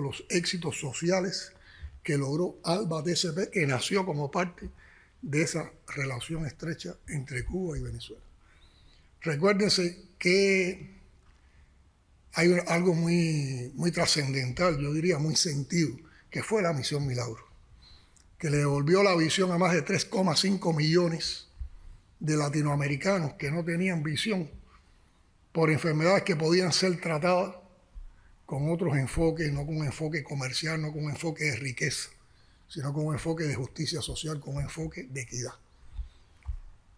los éxitos sociales que logró ALBA DCP, que nació como parte de esa relación estrecha entre Cuba y Venezuela. Recuérdense que hay algo muy trascendental, yo diría muy sentido, que fue la Misión Milagro, que le devolvió la visión a más de 3,5 millones de latinoamericanos que no tenían visión por enfermedades que podían ser tratadas con otros enfoques, no con un enfoque comercial, no con un enfoque de riqueza, sino con un enfoque de justicia social, con un enfoque de equidad.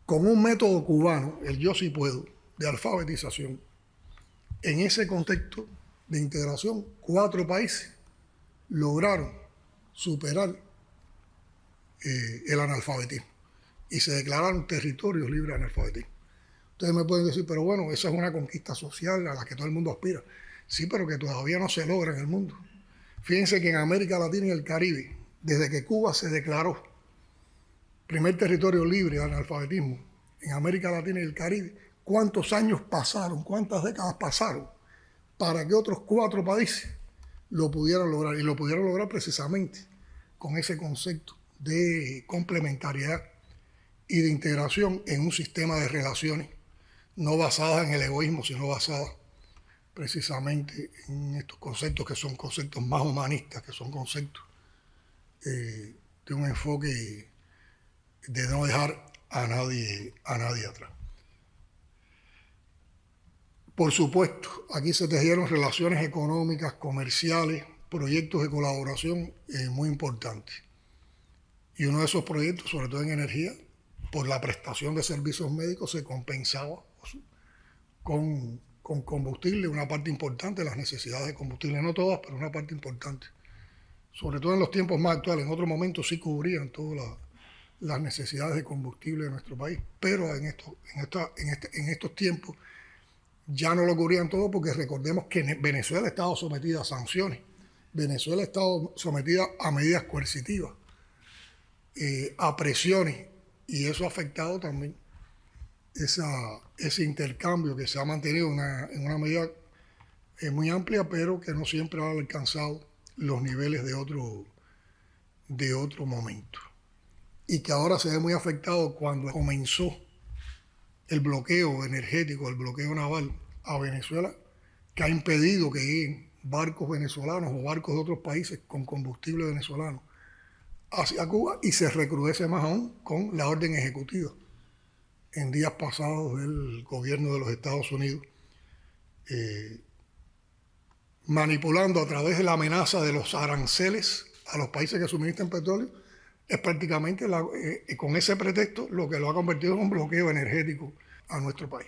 Con un método cubano, el Yo Sí Puedo, de alfabetización, en ese contexto de integración, 4 países lograron superar el analfabetismo y se declararon territorios libres de analfabetismo. Ustedes me pueden decir, pero bueno, esa es una conquista social a la que todo el mundo aspira. Sí, pero que todavía no se logra en el mundo. Fíjense que en América Latina y el Caribe, desde que Cuba se declaró primer territorio libre de analfabetismo, en América Latina y el Caribe, ¿cuántos años pasaron, cuántas décadas pasaron para que otros 4 países lo pudieran lograr? Y lo pudieran lograr precisamente con ese concepto de complementariedad y de integración en un sistema de relaciones no basadas en el egoísmo, sino basadas precisamente en estos conceptos que son conceptos más humanistas, que son conceptos de un enfoque de no dejar a nadie atrás. Por supuesto, aquí se tejieron relaciones económicas, comerciales, proyectos de colaboración muy importantes. Y uno de esos proyectos, sobre todo en energía, por la prestación de servicios médicos, se compensaba con combustible, una parte importante de las necesidades de combustible, no todas, pero una parte importante. Sobre todo en los tiempos más actuales, en otros momentos sí cubrían todas las necesidades de combustible de nuestro país, pero en estos tiempos ya no lo cubrían todo, porque recordemos que Venezuela ha estado sometida a sanciones, Venezuela ha estado sometida a medidas coercitivas, a presiones, y eso ha afectado también ese intercambio que se ha mantenido en una medida muy amplia, pero que no siempre ha alcanzado los niveles de otro momento. Y que ahora se ve muy afectado cuando comenzó el bloqueo energético, el bloqueo naval a Venezuela, que ha impedido que lleguen barcos venezolanos o barcos de otros países con combustible venezolano hacia Cuba, y se recrudece más aún con la orden ejecutiva en días pasados del gobierno de los Estados Unidos, manipulando a través de la amenaza de los aranceles a los países que suministran petróleo. Es prácticamente con ese pretexto lo que lo ha convertido en un bloqueo energético a nuestro país.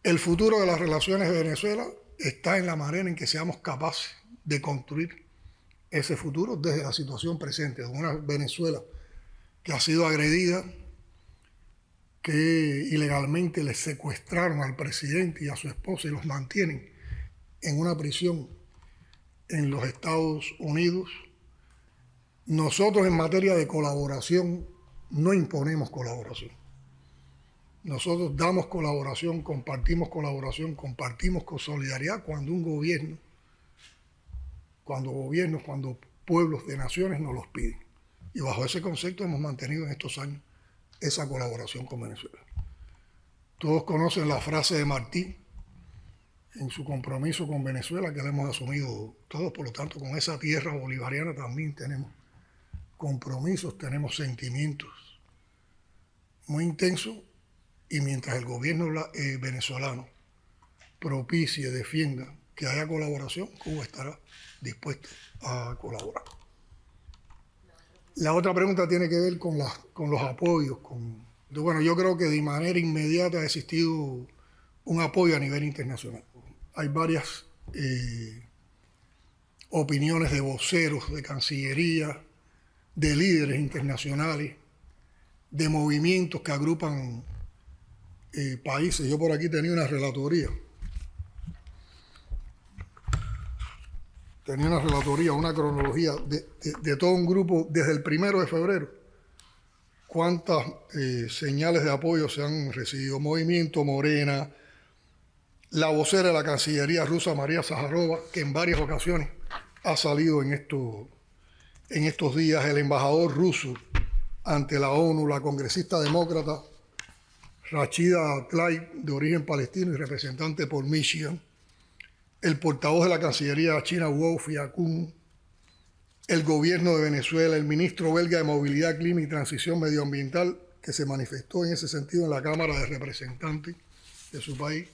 El futuro de las relaciones de Venezuela está en la manera en que seamos capaces de construir ese futuro desde la situación presente, de una Venezuela que ha sido agredida, que ilegalmente les secuestraron al presidente y a su esposa y los mantienen en una prisión en los Estados Unidos. Nosotros, en materia de colaboración, no imponemos colaboración. Nosotros damos colaboración, compartimos con solidaridad cuando un gobierno, cuando pueblos de naciones nos los piden. Y bajo ese concepto hemos mantenido en estos años esa colaboración con Venezuela. Todos conocen la frase de Martí en su compromiso con Venezuela, que la hemos asumido todos. Por lo tanto, con esa tierra bolivariana también tenemos compromisos, tenemos sentimientos muy intensos, y mientras el gobierno venezolano propicie, defienda que haya colaboración, Cuba estará dispuesta a colaborar. La otra pregunta tiene que ver con los apoyos. Bueno, yo creo que de manera inmediata ha existido un apoyo a nivel internacional. Hay varias opiniones de voceros, de Cancillería, de líderes internacionales, de movimientos que agrupan países. Yo por aquí tenía una relatoría. Una cronología de todo un grupo desde el 1 de febrero. Cuántas señales de apoyo se han recibido. Movimiento Morena, la vocera de la Cancillería rusa, María Zaharova, que en varias ocasiones ha salido en estos días el embajador ruso ante la ONU, la congresista demócrata Rashida Tlaib, de origen palestino y representante por Michigan, el portavoz de la Cancillería china, Guo Jiakun, el gobierno de Venezuela, el ministro belga de Movilidad, Clima y Transición Medioambiental, que se manifestó en ese sentido en la Cámara de Representantes de su país,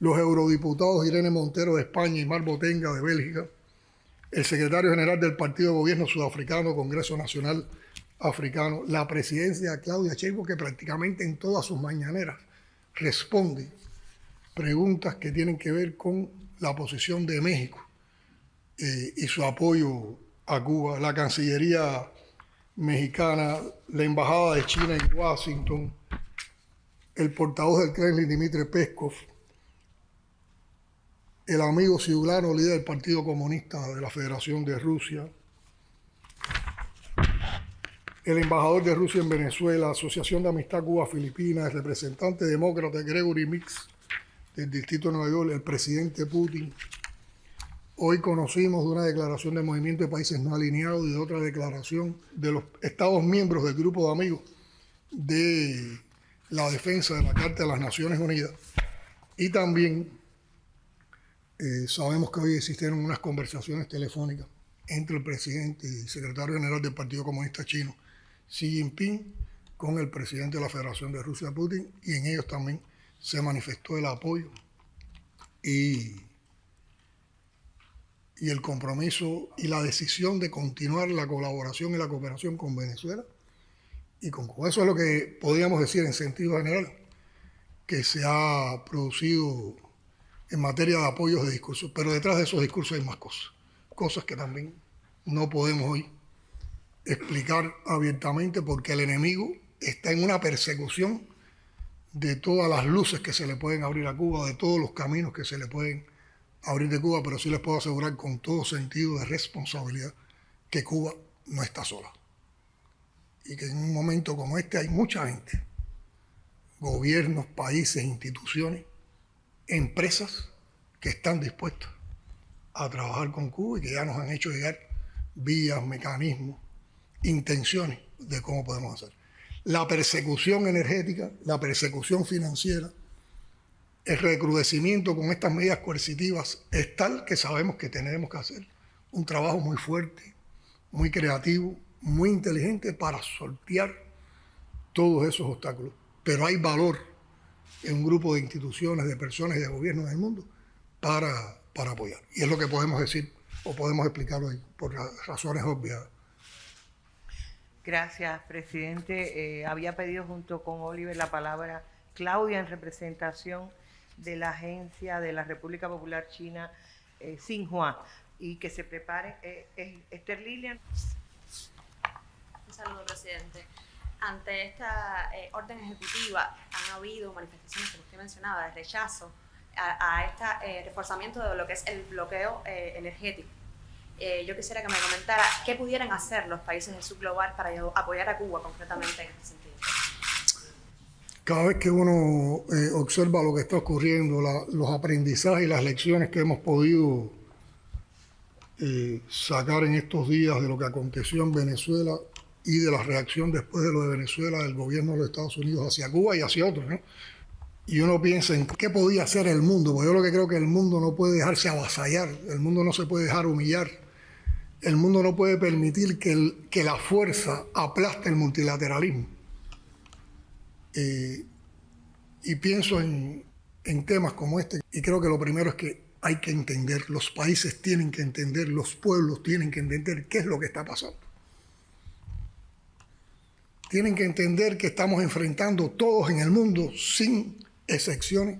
los eurodiputados Irene Montero de España y Mar Botenga de Bélgica, el secretario general del Partido de Gobierno Sudafricano, Congreso Nacional Africano, la presidencia Claudia Sheinbaum, que prácticamente en todas sus mañaneras responde preguntas que tienen que ver con la posición de México y su apoyo a Cuba, la Cancillería mexicana, la Embajada de China en Washington, el portavoz del Kremlin, Dmitry Peskov, el amigo Ciudadano, líder del Partido Comunista de la Federación de Rusia, el embajador de Rusia en Venezuela, Asociación de Amistad Cuba-Filipinas, el representante demócrata Gregory Mix del Distrito de Nueva York, el presidente Putin. Hoy conocimos de una declaración del Movimiento de Países No Alineados y de otra declaración de los Estados miembros del Grupo de Amigos de la Defensa de la Carta de las Naciones Unidas. Y también sabemos que hoy existen unas conversaciones telefónicas entre el presidente y secretario general del Partido Comunista Chino, Xi Jinping, con el presidente de la Federación de Rusia, Putin, y en ellos también se manifestó el apoyo y el compromiso y la decisión de continuar la colaboración y la cooperación con Venezuela y con Cuba. Eso es lo que podríamos decir en sentido general, que se ha producido en materia de apoyos de discursos, pero detrás de esos discursos hay más cosas que también no podemos hoy explicar abiertamente, porque el enemigo está en una persecución de todas las luces que se le pueden abrir a Cuba, de todos los caminos que se le pueden abrir de Cuba, pero sí les puedo asegurar con todo sentido de responsabilidad que Cuba no está sola. Y que en un momento como este hay mucha gente, gobiernos, países, instituciones, empresas que están dispuestas a trabajar con Cuba y que ya nos han hecho llegar vías, mecanismos, intenciones de cómo podemos hacer. La persecución energética, la persecución financiera, el recrudecimiento con estas medidas coercitivas es tal que sabemos que tenemos que hacer un trabajo muy fuerte, muy creativo, muy inteligente para sortear todos esos obstáculos. Pero hay valor en un grupo de instituciones, de personas y de gobiernos del mundo para apoyar. Y es lo que podemos decir o podemos explicar hoy por razones obvias. Gracias, presidente. Había pedido junto con Oliver la palabra Claudia en representación de la Agencia de la República Popular China, Xinhua, y que se prepare Esther Lilian. Un saludo, presidente. Ante esta orden ejecutiva han habido manifestaciones, como usted mencionaba, de rechazo a este reforzamiento de lo que es el bloqueo energético. Yo quisiera que me comentara qué pudieran hacer los países del sur global para apoyar a Cuba concretamente en este sentido. Cada vez que uno observa lo que está ocurriendo, los aprendizajes y las lecciones que hemos podido sacar en estos días de lo que aconteció en Venezuela y de la reacción después de lo de Venezuela del gobierno de los Estados Unidos hacia Cuba y hacia otros, ¿no? Y uno piensa en qué podía hacer el mundo, porque yo lo que creo que el mundo no puede dejarse avasallar, el mundo no se puede dejar humillar, el mundo no puede permitir que la fuerza aplaste el multilateralismo. Y pienso en temas como este, y creo que lo primero es que hay que entender, los países tienen que entender, los pueblos tienen que entender qué es lo que está pasando. Tienen que entender que estamos enfrentando todos en el mundo, sin excepciones,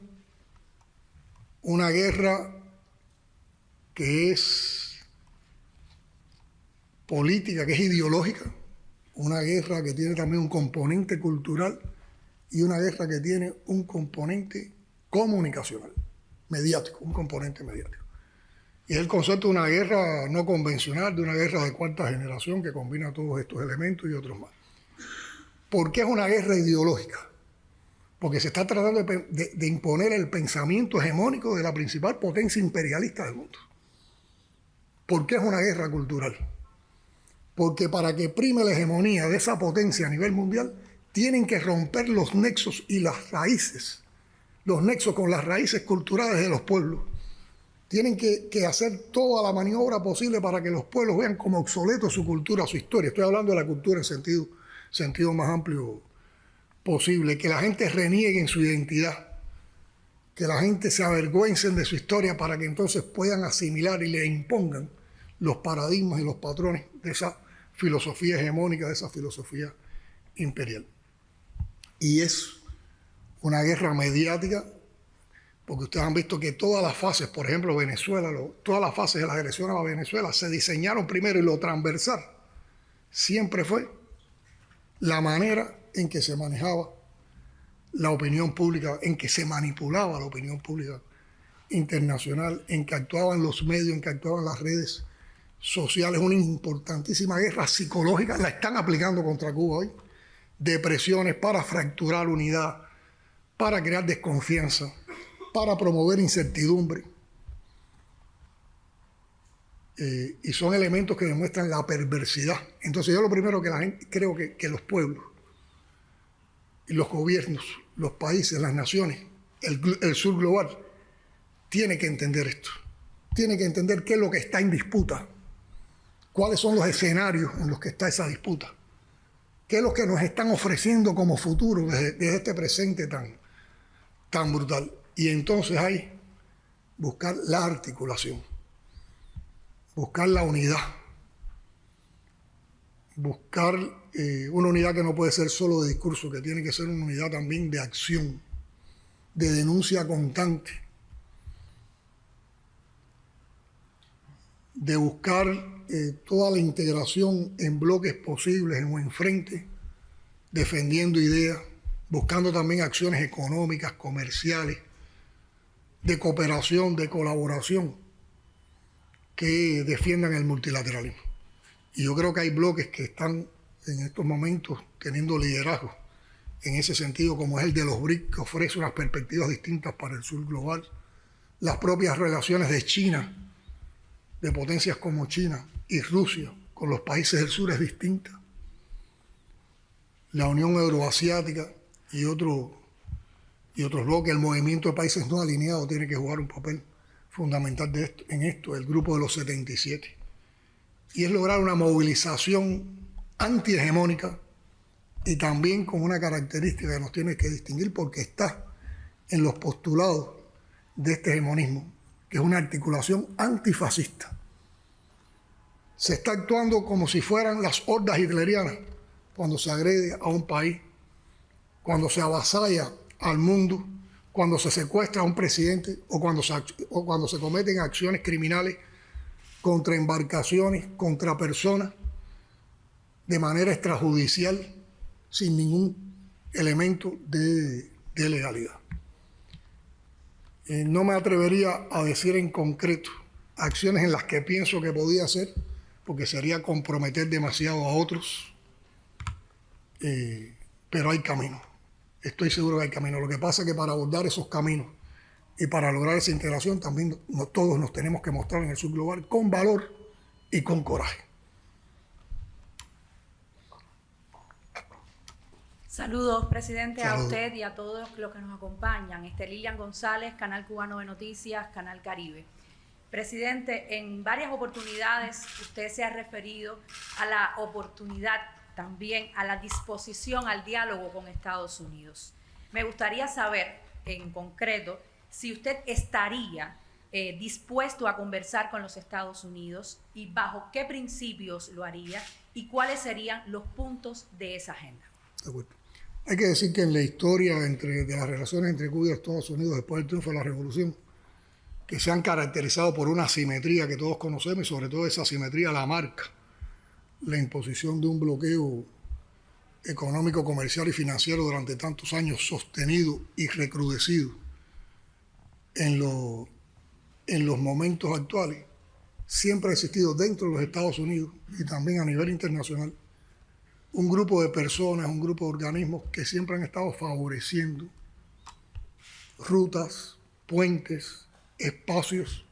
una guerra que es política, que es ideológica, una guerra que tiene también un componente cultural y una guerra que tiene un componente comunicacional, mediático, un componente mediático. Y es el concepto de una guerra no convencional, de una guerra de cuarta generación que combina todos estos elementos y otros más. ¿Por qué es una guerra ideológica? Porque se está tratando de imponer el pensamiento hegemónico de la principal potencia imperialista del mundo. ¿Por qué es una guerra cultural? Porque para que prime la hegemonía de esa potencia a nivel mundial, tienen que romper los nexos y las raíces, los nexos con las raíces culturales de los pueblos. Tienen que hacer toda la maniobra posible para que los pueblos vean como obsoleto su cultura, su historia. Estoy hablando de la cultura en sentido más amplio posible. Que la gente reniegue en su identidad, que la gente se avergüencen de su historia para que entonces puedan asimilar y le impongan los paradigmas y los patrones de esa filosofía hegemónica, de esa filosofía imperial. Y es una guerra mediática, porque ustedes han visto que todas las fases, por ejemplo, Venezuela, todas las fases de la agresión a la Venezuela se diseñaron primero, y lo transversal siempre fue la manera en que se manejaba la opinión pública, en que se manipulaba la opinión pública internacional, en que actuaban los medios, en que actuaban las redes sociales. Una importantísima guerra psicológica la están aplicando contra Cuba hoy, de presiones para fracturar unidad, para crear desconfianza, para promover incertidumbre. Y son elementos que demuestran la perversidad. Entonces yo lo primero que la gente, creo que los pueblos, y los gobiernos, los países, las naciones, el sur global, tiene que entender esto. Tiene que entender qué es lo que está en disputa, cuáles son los escenarios en los que está esa disputa, qué es lo que nos están ofreciendo como futuro desde este presente tan brutal. Y entonces hay buscar la articulación, buscar la unidad, buscar una unidad que no puede ser solo de discurso, que tiene que ser una unidad también de acción, de denuncia constante, de buscar toda la integración en bloques posibles o en frente, defendiendo ideas, buscando también acciones económicas, comerciales, de cooperación, de colaboración, que defiendan el multilateralismo. Y yo creo que hay bloques que están en estos momentos teniendo liderazgo en ese sentido, como es el de los BRICS, que ofrece unas perspectivas distintas para el sur global. Las propias relaciones de China, de potencias como China y Rusia, con los países del sur es distinta. La Unión Euroasiática y otros bloques, el movimiento de países no alineados tiene que jugar un papel fundamental en esto, el grupo de los 77. Y es lograr una movilización antihegemónica y también con una característica que nos tiene que distinguir, porque está en los postulados de este hegemonismo, que es una articulación antifascista. Se está actuando como si fueran las hordas hitlerianas cuando se agrede a un país, cuando se avasalla al mundo, cuando se secuestra a un presidente o cuando se cometen acciones criminales contra embarcaciones, contra personas, de manera extrajudicial, sin ningún elemento de legalidad. No me atrevería a decir en concreto acciones en las que pienso que podía hacer, porque sería comprometer demasiado a otros, pero hay camino. Estoy seguro que hay camino. Lo que pasa es que para abordar esos caminos y para lograr esa integración también todos nos tenemos que mostrar en el sur global con valor y con coraje. Saludos, presidente, Saludos. a usted y a todos los que nos acompañan. Lilian González, Canal Cubano de Noticias, Canal Caribe. Presidente, en varias oportunidades usted se ha referido a la oportunidad, también a la disposición al diálogo con Estados Unidos. Me gustaría saber, en concreto, si usted estaría dispuesto a conversar con los Estados Unidos y bajo qué principios lo haría y cuáles serían los puntos de esa agenda. De acuerdo. Hay que decir que en la historia de las relaciones entre Cuba y Estados Unidos después del triunfo de la Revolución, que se han caracterizado por una asimetría que todos conocemos, y sobre todo esa asimetría la marca la imposición de un bloqueo económico, comercial y financiero durante tantos años, sostenido y recrudecido en los momentos actuales. Siempre ha existido dentro de los Estados Unidos y también a nivel internacional un grupo de personas, un grupo de organismos que siempre han estado favoreciendo rutas, puentes, espacios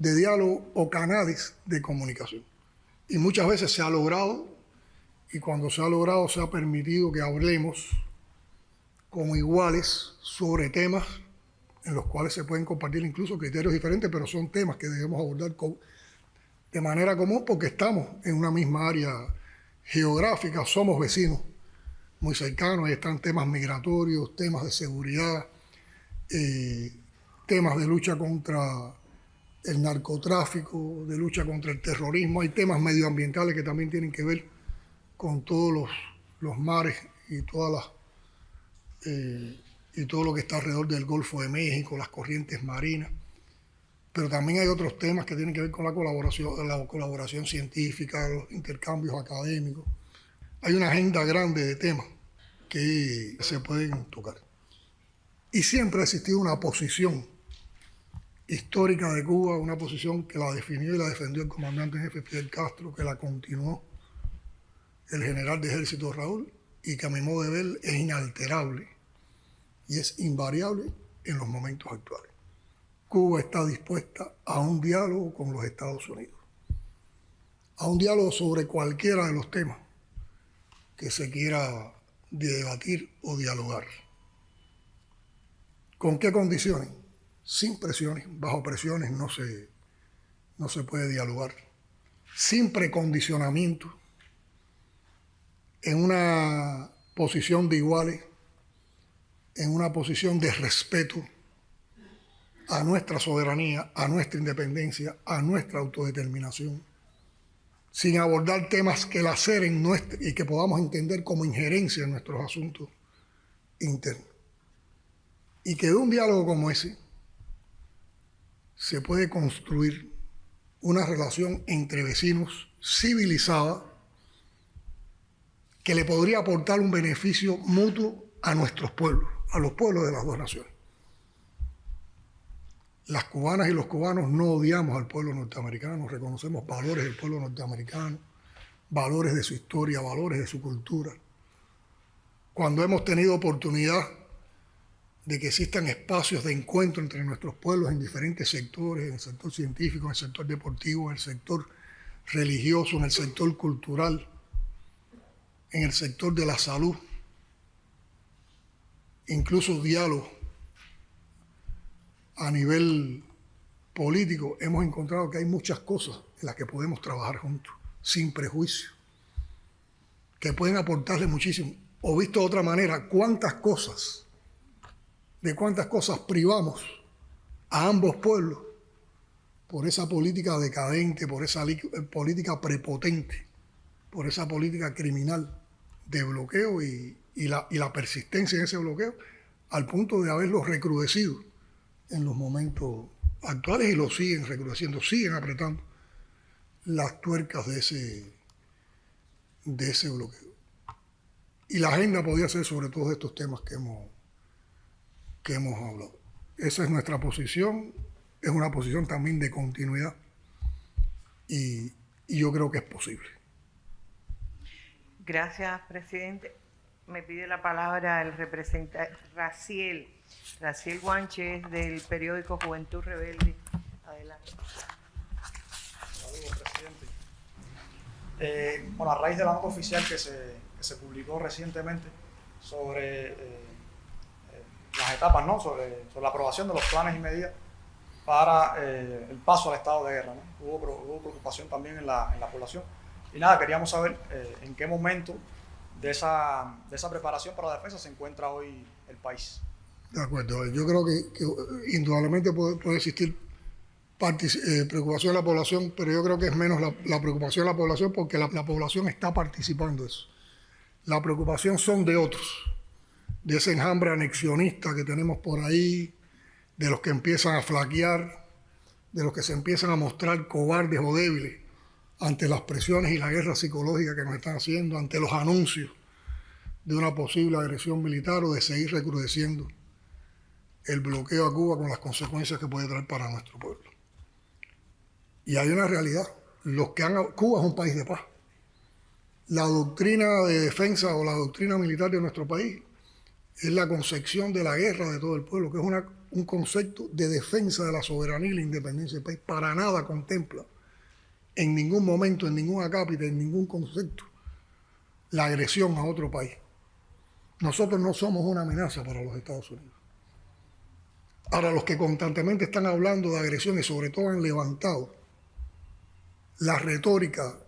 de diálogo o canales de comunicación. Y muchas veces se ha logrado, y cuando se ha logrado se ha permitido que hablemos como iguales sobre temas en los cuales se pueden compartir incluso criterios diferentes, pero son temas que debemos abordar de manera común porque estamos en una misma área geográfica, somos vecinos muy cercanos, ahí están temas migratorios, temas de seguridad, temas de lucha contra el narcotráfico, de lucha contra el terrorismo, hay temas medioambientales que también tienen que ver con todos los mares y y todo lo que está alrededor del Golfo de México, las corrientes marinas. Pero también hay otros temas que tienen que ver con la colaboración científica, los intercambios académicos. Hay una agenda grande de temas que se pueden tocar. Y siempre ha existido una posición histórica de Cuba, una posición que la definió y la defendió el comandante en jefe Fidel Castro, que la continuó el general de ejército Raúl, y que a mi modo de ver es inalterable y es invariable en los momentos actuales. Cuba está dispuesta a un diálogo con los Estados Unidos, a un diálogo sobre cualquiera de los temas que se quiera debatir o dialogar. ¿Con qué condiciones? Sin presiones, bajo presiones no se puede dialogar. Sin precondicionamiento, en una posición de iguales, en una posición de respeto a nuestra soberanía, a nuestra independencia, a nuestra autodeterminación, sin abordar temas que laceren y que podamos entender como injerencia en nuestros asuntos internos. Y que de un diálogo como ese se puede construir una relación entre vecinos civilizada que le podría aportar un beneficio mutuo a nuestros pueblos, a los pueblos de las dos naciones. Las cubanas y los cubanos no odiamos al pueblo norteamericano, reconocemos valores del pueblo norteamericano, valores de su historia, valores de su cultura. Cuando hemos tenido oportunidad de que existan espacios de encuentro entre nuestros pueblos en diferentes sectores, en el sector científico, en el sector deportivo, en el sector religioso, en el sector cultural, en el sector de la salud, incluso diálogo a nivel político, hemos encontrado que hay muchas cosas en las que podemos trabajar juntos, sin prejuicio, que pueden aportarle muchísimo. O visto de otra manera, de cuántas cosas privamos a ambos pueblos por esa política decadente, por esa política prepotente, por esa política criminal de bloqueo y la persistencia en ese bloqueo, al punto de haberlos recrudecido en los momentos actuales, y lo siguen recrudeciendo, siguen apretando las tuercas de ese bloqueo. Y la agenda podría ser sobre todos estos temas que hemos hablado. Esa es nuestra posición, es una posición también de continuidad y yo creo que es posible. Gracias, presidente. Me pide la palabra el representante Raciel Guanche, del periódico Juventud Rebelde. Adelante. Saludos, presidente. Bueno, a raíz de la nota oficial que se publicó recientemente sobre las etapas, ¿no? sobre la aprobación de los planes y medidas para el paso al estado de guerra, ¿no? Hubo preocupación también en la población. Y nada, queríamos saber en qué momento de esa preparación para la defensa se encuentra hoy el país. De acuerdo. Yo creo que indudablemente puede existir preocupación de la población, pero yo creo que es menos la preocupación de la población porque la población está participando de eso. La preocupación son de otros, de ese enjambre anexionista que tenemos por ahí, de los que empiezan a flaquear, de los que se empiezan a mostrar cobardes o débiles ante las presiones y la guerra psicológica que nos están haciendo, ante los anuncios de una posible agresión militar o de seguir recrudeciendo el bloqueo a Cuba con las consecuencias que puede traer para nuestro pueblo. Y hay una realidad, Cuba es un país de paz. La doctrina de defensa o la doctrina militar de nuestro país es la concepción de la guerra de todo el pueblo, que es un concepto de defensa de la soberanía y la independencia del país. Para nada contempla en ningún momento, en ningún acápite, en ningún concepto, la agresión a otro país. Nosotros no somos una amenaza para los Estados Unidos. Ahora, los que constantemente están hablando de agresión y sobre todo han levantado la retórica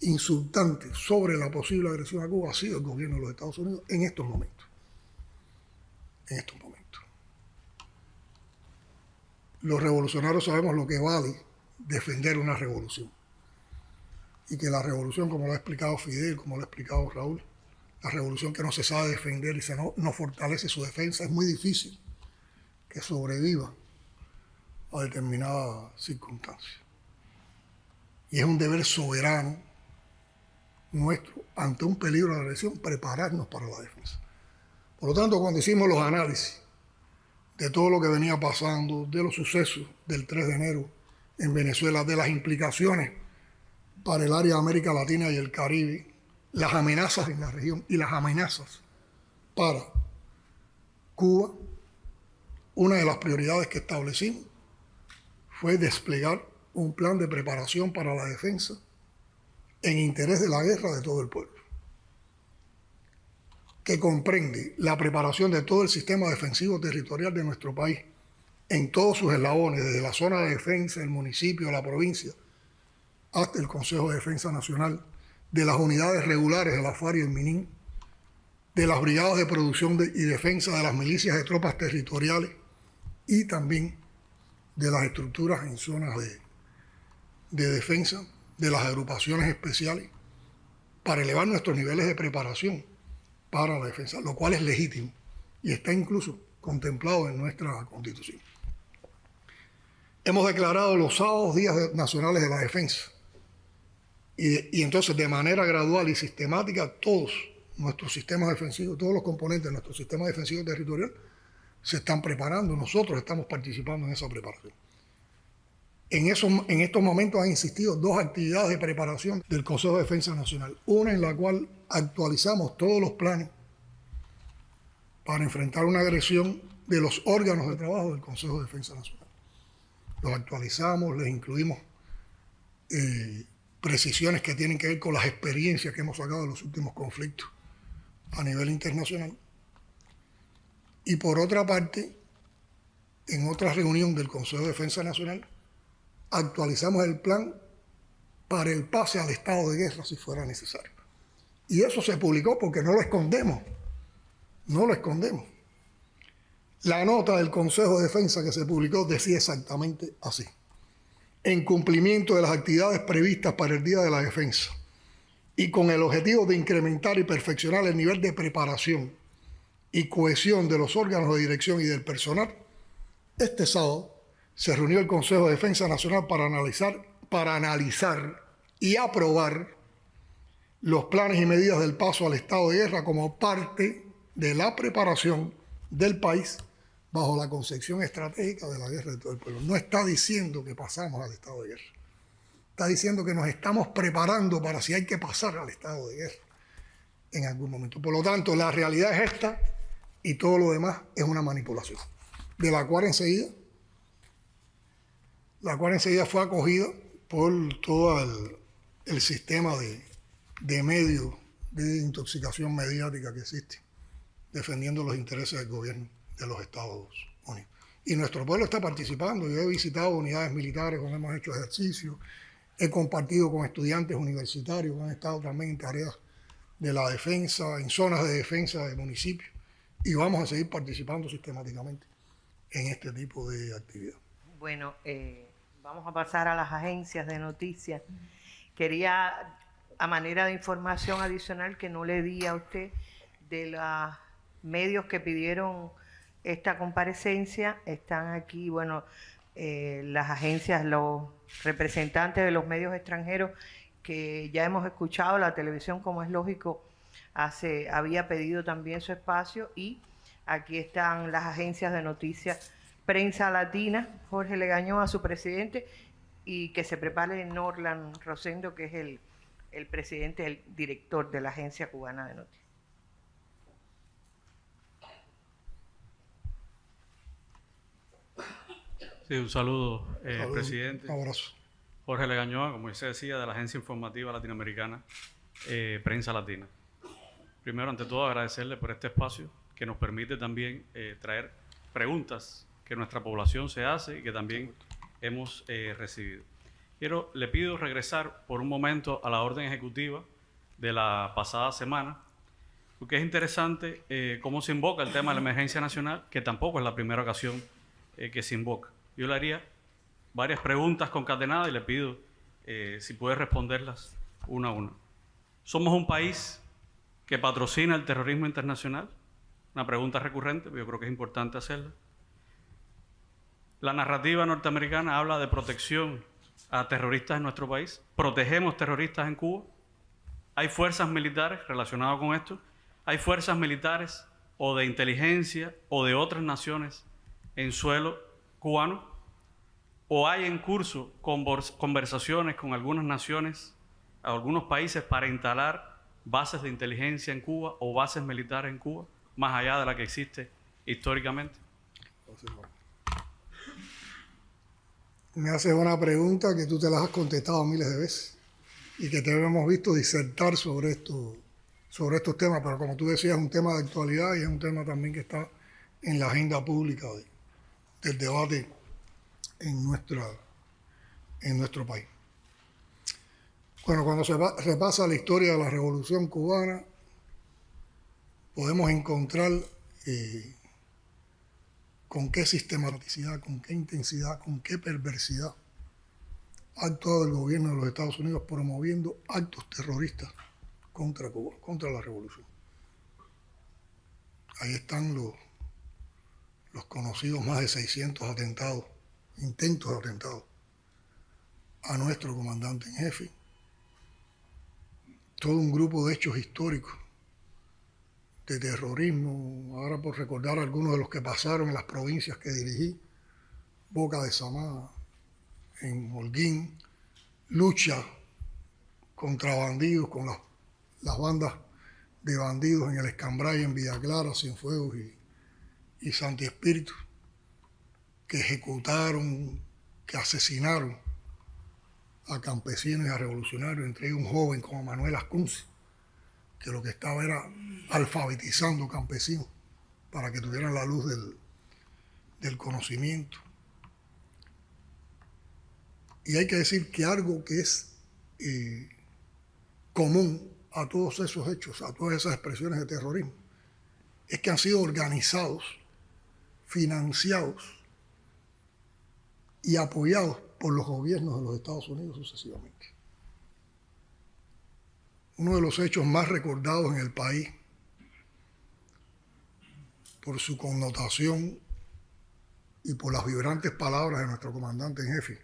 insultante sobre la posible agresión a Cuba ha sido el gobierno de los Estados Unidos en estos momentos. En estos momentos. Los revolucionarios sabemos lo que vale defender una revolución. Y que la revolución, como lo ha explicado Fidel, como lo ha explicado Raúl, la revolución que no se sabe defender y no fortalece su defensa, es muy difícil que sobreviva a determinadas circunstancias. Y es un deber soberano nuestro, ante un peligro de agresión, prepararnos para la defensa. Por lo tanto, cuando hicimos los análisis de todo lo que venía pasando, de los sucesos del 3 de enero en Venezuela, de las implicaciones para el área de América Latina y el Caribe, las amenazas en la región y las amenazas para Cuba, una de las prioridades que establecimos fue desplegar un plan de preparación para la defensa en interés de la guerra de todo el pueblo, que comprende la preparación de todo el sistema defensivo territorial de nuestro país, en todos sus eslabones, desde la zona de defensa, el municipio, la provincia, hasta el Consejo de Defensa Nacional, de las unidades regulares de la FARC y el MININ, de las brigadas de producción y defensa de las milicias de tropas territoriales y también de las estructuras en zonas de defensa, de las agrupaciones especiales, para elevar nuestros niveles de preparación para la defensa, lo cual es legítimo y está incluso contemplado en nuestra Constitución. Hemos declarado los sábados días nacionales de la defensa y entonces de manera gradual y sistemática todos nuestros sistemas defensivos, todos los componentes de nuestro sistema defensivo territorial se están preparando, nosotros estamos participando en esa preparación. En estos momentos han insistido dos actividades de preparación del Consejo de Defensa Nacional. Una en la cual actualizamos todos los planes para enfrentar una agresión de los órganos de trabajo del Consejo de Defensa Nacional. Los actualizamos, les incluimos precisiones que tienen que ver con las experiencias que hemos sacado de los últimos conflictos a nivel internacional. Y por otra parte, en otra reunión del Consejo de Defensa Nacional, actualizamos el plan para el pase al estado de guerra si fuera necesario. Y eso se publicó porque no lo escondemos. No lo escondemos. La nota del Consejo de Defensa que se publicó decía exactamente así. En cumplimiento de las actividades previstas para el Día de la Defensa y con el objetivo de incrementar y perfeccionar el nivel de preparación y cohesión de los órganos de dirección y del personal, este sábado se reunió el Consejo de Defensa Nacional para analizar y aprobar los planes y medidas del paso al estado de guerra como parte de la preparación del país bajo la concepción estratégica de la guerra de todo el pueblo. No está diciendo que pasamos al estado de guerra. Está diciendo que nos estamos preparando para si hay que pasar al estado de guerra en algún momento. Por lo tanto, la realidad es esta y todo lo demás es una manipulación, de la cual enseguida fue acogida por todo el sistema de medios de intoxicación mediática que existe, defendiendo los intereses del gobierno de los Estados Unidos. Y nuestro pueblo está participando. Yo he visitado unidades militares donde hemos hecho ejercicios, he compartido con estudiantes universitarios que han estado también en tareas de la defensa, en zonas de defensa de municipios, y vamos a seguir participando sistemáticamente en este tipo de actividad. Bueno, vamos a pasar a las agencias de noticias. Quería, a manera de información adicional que no le di a usted, de los medios que pidieron esta comparecencia, están aquí, bueno, las agencias, los representantes de los medios extranjeros que ya hemos escuchado, la televisión, como es lógico, había pedido también su espacio, y aquí están las agencias de noticias. Prensa Latina, Jorge Legañó, a su presidente, y que se prepare Norland Rosendo, que es el presidente, el director de la Agencia Cubana de Noticias. Sí, un saludo, Saludos, presidente. un abrazo. Jorge Legañoa, como se decía, de la Agencia Informativa Latinoamericana, Prensa Latina. Primero, ante todo, agradecerle por este espacio que nos permite también traer preguntas que nuestra población se hace y que también hemos recibido. Le pido regresar por un momento a la orden ejecutiva de la pasada semana, porque es interesante cómo se invoca el tema de la emergencia nacional, que tampoco es la primera ocasión que se invoca. Yo le haría varias preguntas concatenadas y le pido si puede responderlas una a una. ¿Somos un país que patrocina el terrorismo internacional? Una pregunta recurrente, pero yo creo que es importante hacerla. La narrativa norteamericana habla de protección a terroristas en nuestro país. ¿Protegemos terroristas en Cuba? ¿Hay fuerzas militares relacionadas con esto? ¿Hay fuerzas militares o de inteligencia o de otras naciones en suelo cubano? ¿O hay en curso conversaciones con algunas naciones, algunos países para instalar bases de inteligencia en Cuba o bases militares en Cuba, más allá de la que existe históricamente? Me haces una pregunta que tú te la has contestado miles de veces y que te hemos visto disertar sobre estos temas, pero como tú decías, es un tema de actualidad y es un tema también que está en la agenda pública del debate en nuestro país. Bueno, cuando se repasa la historia de la Revolución Cubana, podemos encontrar con qué sistematicidad, con qué intensidad, con qué perversidad ha actuado el gobierno de los Estados Unidos promoviendo actos terroristas contra Cuba, contra la revolución. Ahí están los conocidos más de 600 atentados, intentos de atentados a nuestro comandante en jefe, todo un grupo de hechos históricos de terrorismo, ahora por recordar algunos de los que pasaron en las provincias que dirigí, Boca de Samá, en Holguín, lucha contra bandidos, con las bandas de bandidos en el Escambray, en Villa Clara, Cienfuegos y Santi Espíritu, que ejecutaron, que asesinaron a campesinos y a revolucionarios, entre ellos un joven como Manuel Ascunce, que lo que estaba era alfabetizando campesinos para que tuvieran la luz del conocimiento. Y hay que decir que algo que es común a todos esos hechos, a todas esas expresiones de terrorismo, es que han sido organizados, financiados y apoyados por los gobiernos de los Estados Unidos sucesivamente. Uno de los hechos más recordados en el país por su connotación y por las vibrantes palabras de nuestro comandante en jefe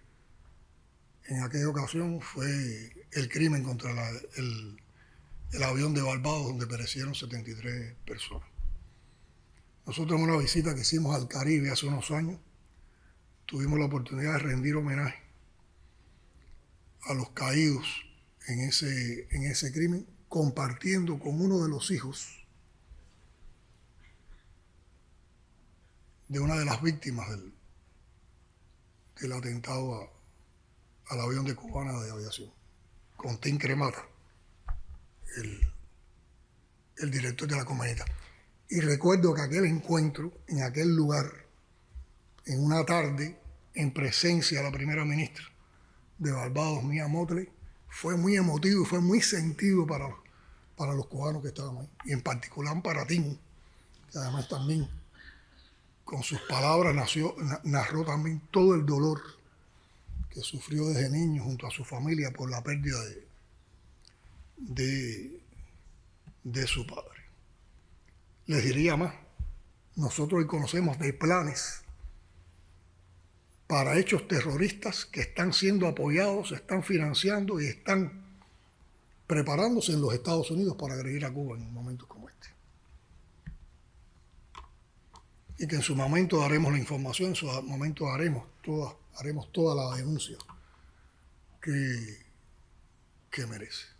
en aquella ocasión fue el crimen contra el avión de Barbados, donde perecieron 73 personas. Nosotros en una visita que hicimos al Caribe hace unos años, tuvimos la oportunidad de rendir homenaje a los caídos en ese crimen, compartiendo con uno de los hijos de una de las víctimas del atentado al avión de Cubana de Aviación, con Tim Cremata, el director de la Comanita. Y recuerdo que aquel encuentro, en aquel lugar, en una tarde, en presencia de la primera ministra de Barbados, Mia Mottley, fue muy emotivo y fue muy sentido para los cubanos que estaban ahí. Y en particular para Tim, que además también con sus palabras narró también todo el dolor que sufrió desde niño junto a su familia por la pérdida de su padre. Les diría más, nosotros hoy conocemos de planes para hechos terroristas que están siendo apoyados, se están financiando y están preparándose en los Estados Unidos para agredir a Cuba en momentos como este. Y que en su momento daremos la información, en su momento haremos toda la denuncia que merece.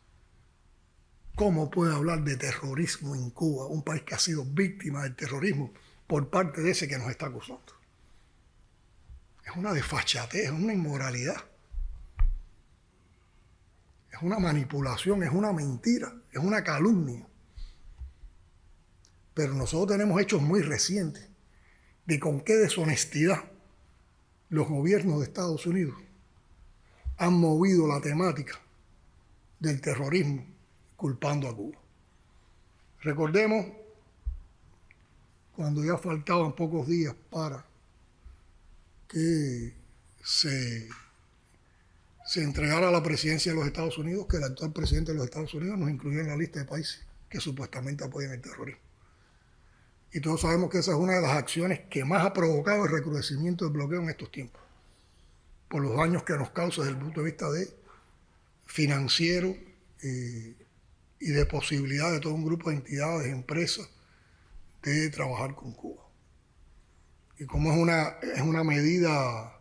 ¿Cómo puede hablar de terrorismo en Cuba, un país que ha sido víctima del terrorismo por parte de ese que nos está acusando? es una desfachatez, es una inmoralidad, es una manipulación, es una mentira, es una calumnia. Pero nosotros tenemos hechos muy recientes de con qué deshonestidad los gobiernos de Estados Unidos han movido la temática del terrorismo culpando a Cuba. Recordemos cuando ya faltaban pocos días para que se entregara la presidencia de los Estados Unidos, que el actual presidente de los Estados Unidos nos incluyó en la lista de países que supuestamente apoyan el terrorismo. Y todos sabemos que esa es una de las acciones que más ha provocado el recrudecimiento del bloqueo en estos tiempos, por los daños que nos causa desde el punto de vista de financiero y de posibilidad de todo un grupo de entidades, empresas, de trabajar con Cuba. Y como es una medida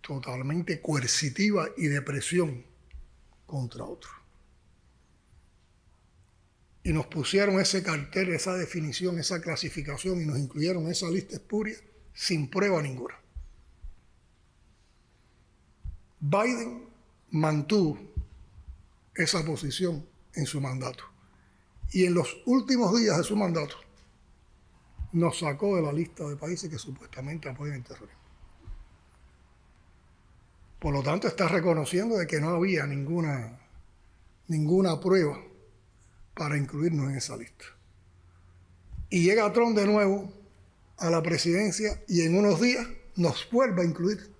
totalmente coercitiva y de presión contra otros. Y nos pusieron ese cartel, esa definición, esa clasificación y nos incluyeron en esa lista espuria sin prueba ninguna. Biden mantuvo esa posición en su mandato y en los últimos días de su mandato nos sacó de la lista de países que supuestamente apoyan el terrorismo. Por lo tanto, está reconociendo de que no había ninguna prueba para incluirnos en esa lista. Y llega Trump de nuevo a la presidencia y en unos días nos vuelve a incluir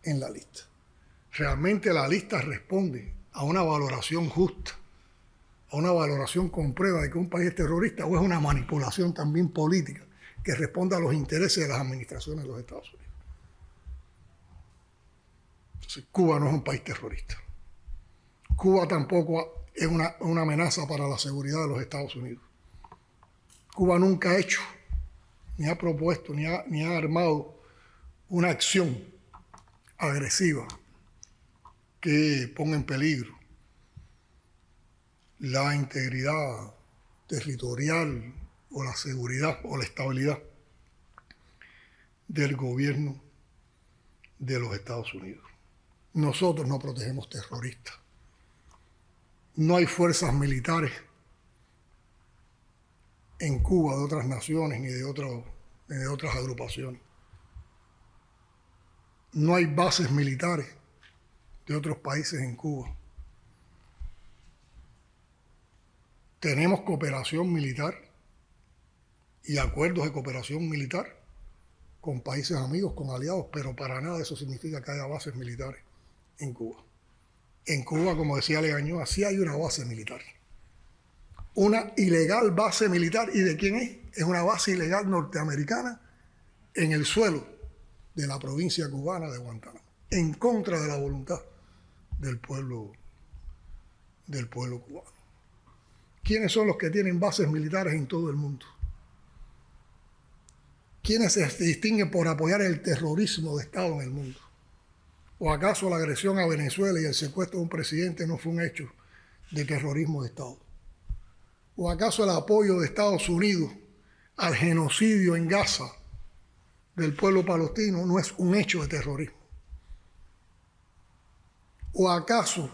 en la lista. Realmente la lista responde a una valoración justa, a una valoración con prueba de que un país es terrorista, o es una manipulación también política que responde a los intereses de las administraciones de los Estados Unidos. Entonces, Cuba no es un país terrorista. Cuba tampoco es una amenaza para la seguridad de los Estados Unidos. Cuba nunca ha hecho, ni ha propuesto, ni ha armado una acción agresiva que ponga en peligro la integridad territorial o la seguridad o la estabilidad del gobierno de los Estados Unidos. Nosotros no protegemos terroristas. No hay fuerzas militares en Cuba de otras naciones ni de otras agrupaciones. No hay bases militares de otros países en Cuba. Tenemos cooperación militar y acuerdos de cooperación militar con países amigos, con aliados, pero para nada eso significa que haya bases militares en Cuba. En Cuba, como decía Legañoa, sí hay una base militar. Una ilegal base militar. ¿Y de quién es? Es una base ilegal norteamericana en el suelo de la provincia cubana de Guantánamo, en contra de la voluntad del pueblo cubano. ¿Quiénes son los que tienen bases militares en todo el mundo? ¿Quiénes se distinguen por apoyar el terrorismo de Estado en el mundo? ¿O acaso la agresión a Venezuela y el secuestro de un presidente no fue un hecho de terrorismo de Estado? ¿O acaso el apoyo de Estados Unidos al genocidio en Gaza del pueblo palestino no es un hecho de terrorismo? ¿O acaso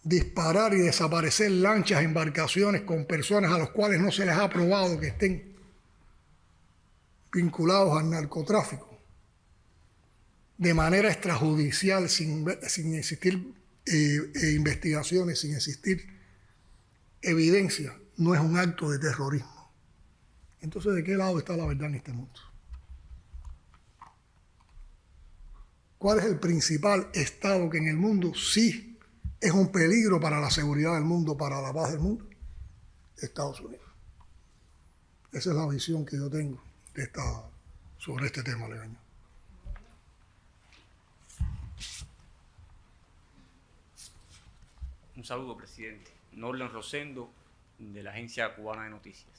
disparar y desaparecer lanchas, embarcaciones con personas a las cuales no se les ha probado que estén vinculados al narcotráfico de manera extrajudicial, sin existir investigaciones, sin existir evidencia, no es un acto de terrorismo? Entonces, ¿de qué lado está la verdad en este mundo? ¿Cuál es el principal Estado que en el mundo sí es un peligro para la seguridad del mundo, para la paz del mundo? Estados Unidos. Esa es la visión que yo tengo sobre este tema, Legaño. Un saludo, presidente. Norlan Rosendo, de la Agencia Cubana de Noticias.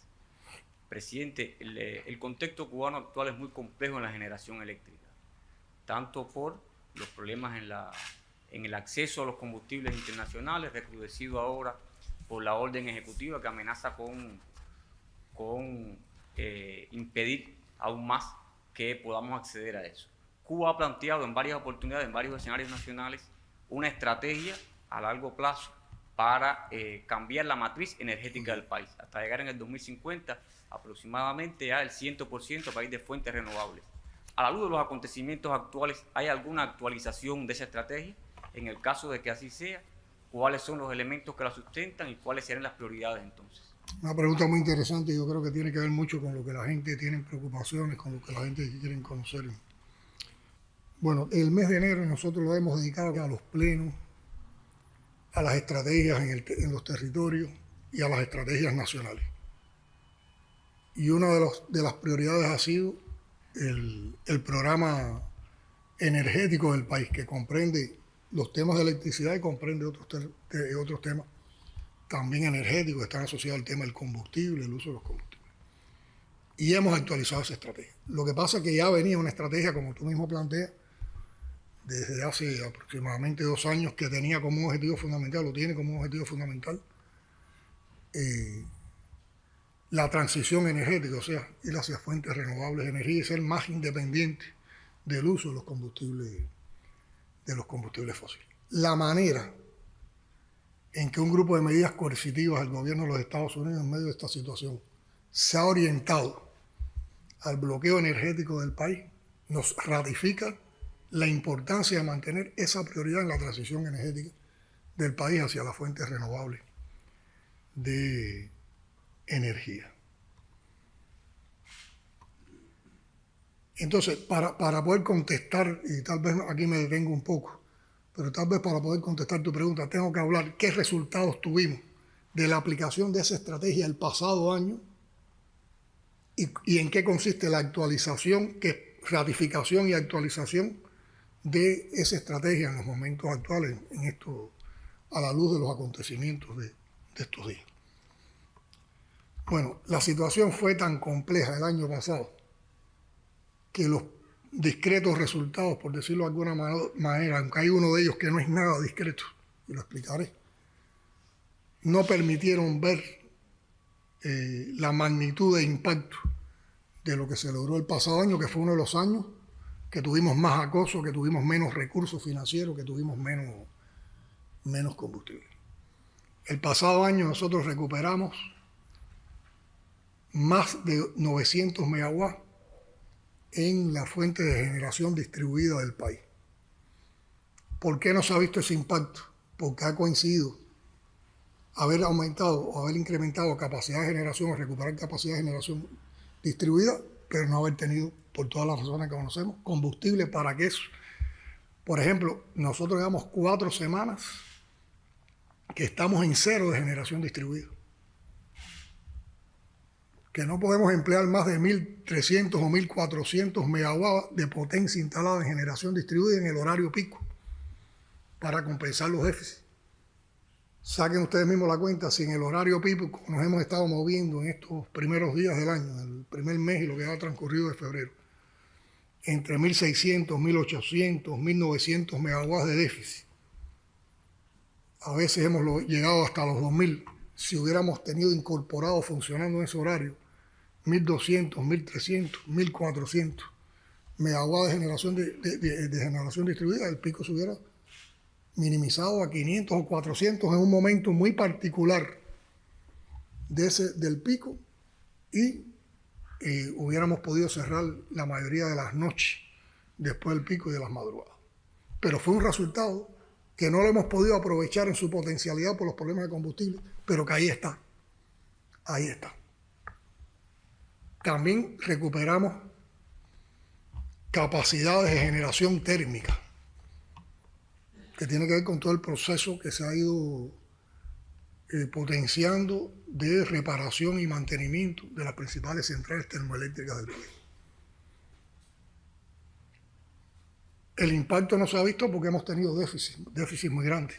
Presidente, el contexto cubano actual es muy complejo en la generación eléctrica, tanto por los problemas en el acceso a los combustibles internacionales, recrudecido ahora por la orden ejecutiva que amenaza con impedir aún más que podamos acceder a eso. Cuba ha planteado en varias oportunidades, en varios escenarios nacionales, una estrategia a largo plazo para cambiar la matriz energética del país, hasta llegar en el 2050 aproximadamente al 100% país de fuentes renovables. A la luz de los acontecimientos actuales, ¿hay alguna actualización de esa estrategia? En el caso de que así sea, ¿cuáles son los elementos que la sustentan y cuáles serán las prioridades entonces? Una pregunta muy interesante, yo creo que tiene que ver mucho con lo que la gente tiene preocupaciones, con lo que la gente quiere conocer. Bueno, el mes de enero nosotros lo hemos dedicado a los plenos, a las estrategias en los territorios y a las estrategias nacionales. Y una de las prioridades ha sido el programa energético del país, que comprende los temas de electricidad y comprende otros temas también energéticos, están asociados al tema del combustible, el uso de los combustibles. Y hemos actualizado esa estrategia. Lo que pasa es que ya venía una estrategia, como tú mismo planteas, desde hace aproximadamente 2 años, que tenía como un objetivo fundamental, o tiene como un objetivo fundamental, la transición energética, o sea, ir hacia fuentes renovables de energía y ser más independiente del uso de los combustibles fósiles. La manera en que un grupo de medidas coercitivas del gobierno de los Estados Unidos en medio de esta situación se ha orientado al bloqueo energético del país nos ratifica la importancia de mantener esa prioridad en la transición energética del país hacia las fuentes renovables de energía. Entonces, para poder contestar, y tal vez aquí me detengo un poco, pero tal vez para poder contestar tu pregunta, tengo que hablar qué resultados tuvimos de la aplicación de esa estrategia el pasado año y en qué consiste la actualización, ratificación y actualización de esa estrategia en los momentos actuales, a la luz de los acontecimientos de estos días. Bueno, la situación fue tan compleja el año pasado que los discretos resultados, por decirlo de alguna manera, aunque hay uno de ellos que no es nada discreto, y lo explicaré, no permitieron ver la magnitud de impacto de lo que se logró el pasado año, que fue uno de los años que tuvimos más acoso, que tuvimos menos recursos financieros, que tuvimos menos combustible. El pasado año nosotros recuperamos más de 900 megawatts en la fuente de generación distribuida del país. ¿Por qué no se ha visto ese impacto? Porque ha coincidido haber aumentado o haber incrementado capacidad de generación o recuperar capacidad de generación distribuida, pero no haber tenido, por todas las razones que conocemos, combustible para que eso. Por ejemplo, nosotros llevamos 4 semanas que estamos en 0 de generación distribuida, que no podemos emplear más de 1.300 o 1.400 megawatts de potencia instalada en generación distribuida en el horario pico para compensar los déficits. Saquen ustedes mismos la cuenta, si en el horario pico nos hemos estado moviendo en estos primeros días del año, el primer mes y lo que ha transcurrido de febrero, entre 1.600, 1.800, 1.900 megawatts de déficit. A veces hemos llegado hasta los 2.000. Si hubiéramos tenido incorporado funcionando en ese horario 1.200, 1.300, 1.400 megawatts de generación distribuida, el pico se hubiera minimizado a 500 o 400 en un momento muy particular del pico y hubiéramos podido cerrar la mayoría de las noches después del pico y de las madrugadas. Pero fue un resultado que no lo hemos podido aprovechar en su potencialidad por los problemas de combustible, pero que ahí está. Ahí está. También recuperamos capacidades de generación térmica, que tiene que ver con todo el proceso que se ha ido potenciando de reparación y mantenimiento de las principales centrales termoeléctricas del país. El impacto no se ha visto porque hemos tenido déficit muy grandes.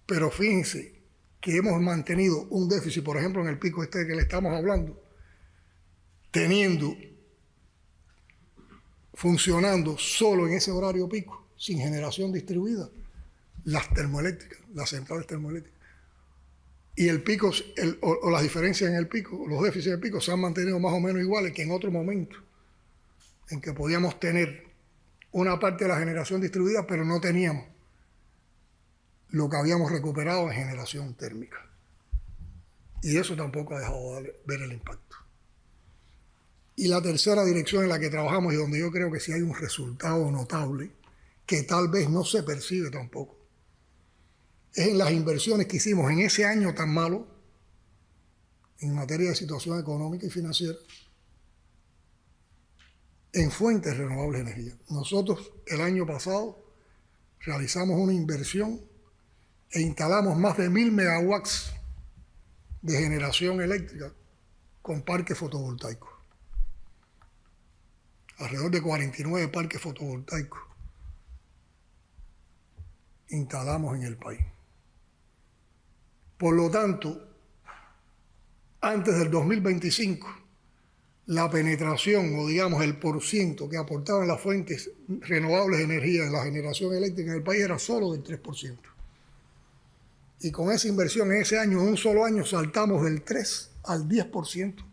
Pero fíjense que hemos mantenido un déficit, por ejemplo, en el pico este que le estamos hablando, funcionando solo en ese horario pico, sin generación distribuida, las termoeléctricas, las centrales termoeléctricas. Y el pico, las diferencias en el pico, los déficits del pico se han mantenido más o menos iguales que en otro momento en que podíamos tener una parte de la generación distribuida, pero no teníamos lo que habíamos recuperado en generación térmica. Y eso tampoco ha dejado de ver el impacto. Y la tercera dirección en la que trabajamos y donde yo creo que sí hay un resultado notable, que tal vez no se percibe tampoco, es en las inversiones que hicimos en ese año tan malo, en materia de situación económica y financiera, en fuentes renovables de energía. Nosotros el año pasado realizamos una inversión e instalamos más de 1.000 megawatts de generación eléctrica con parques fotovoltaicos. Alrededor de 49 parques fotovoltaicos instalamos en el país. Por lo tanto, antes del 2025, la penetración, o digamos el porciento que aportaban las fuentes renovables de energía en la generación eléctrica en el país era solo del 3%. Y con esa inversión en ese año, en un solo año, saltamos del 3 al 10%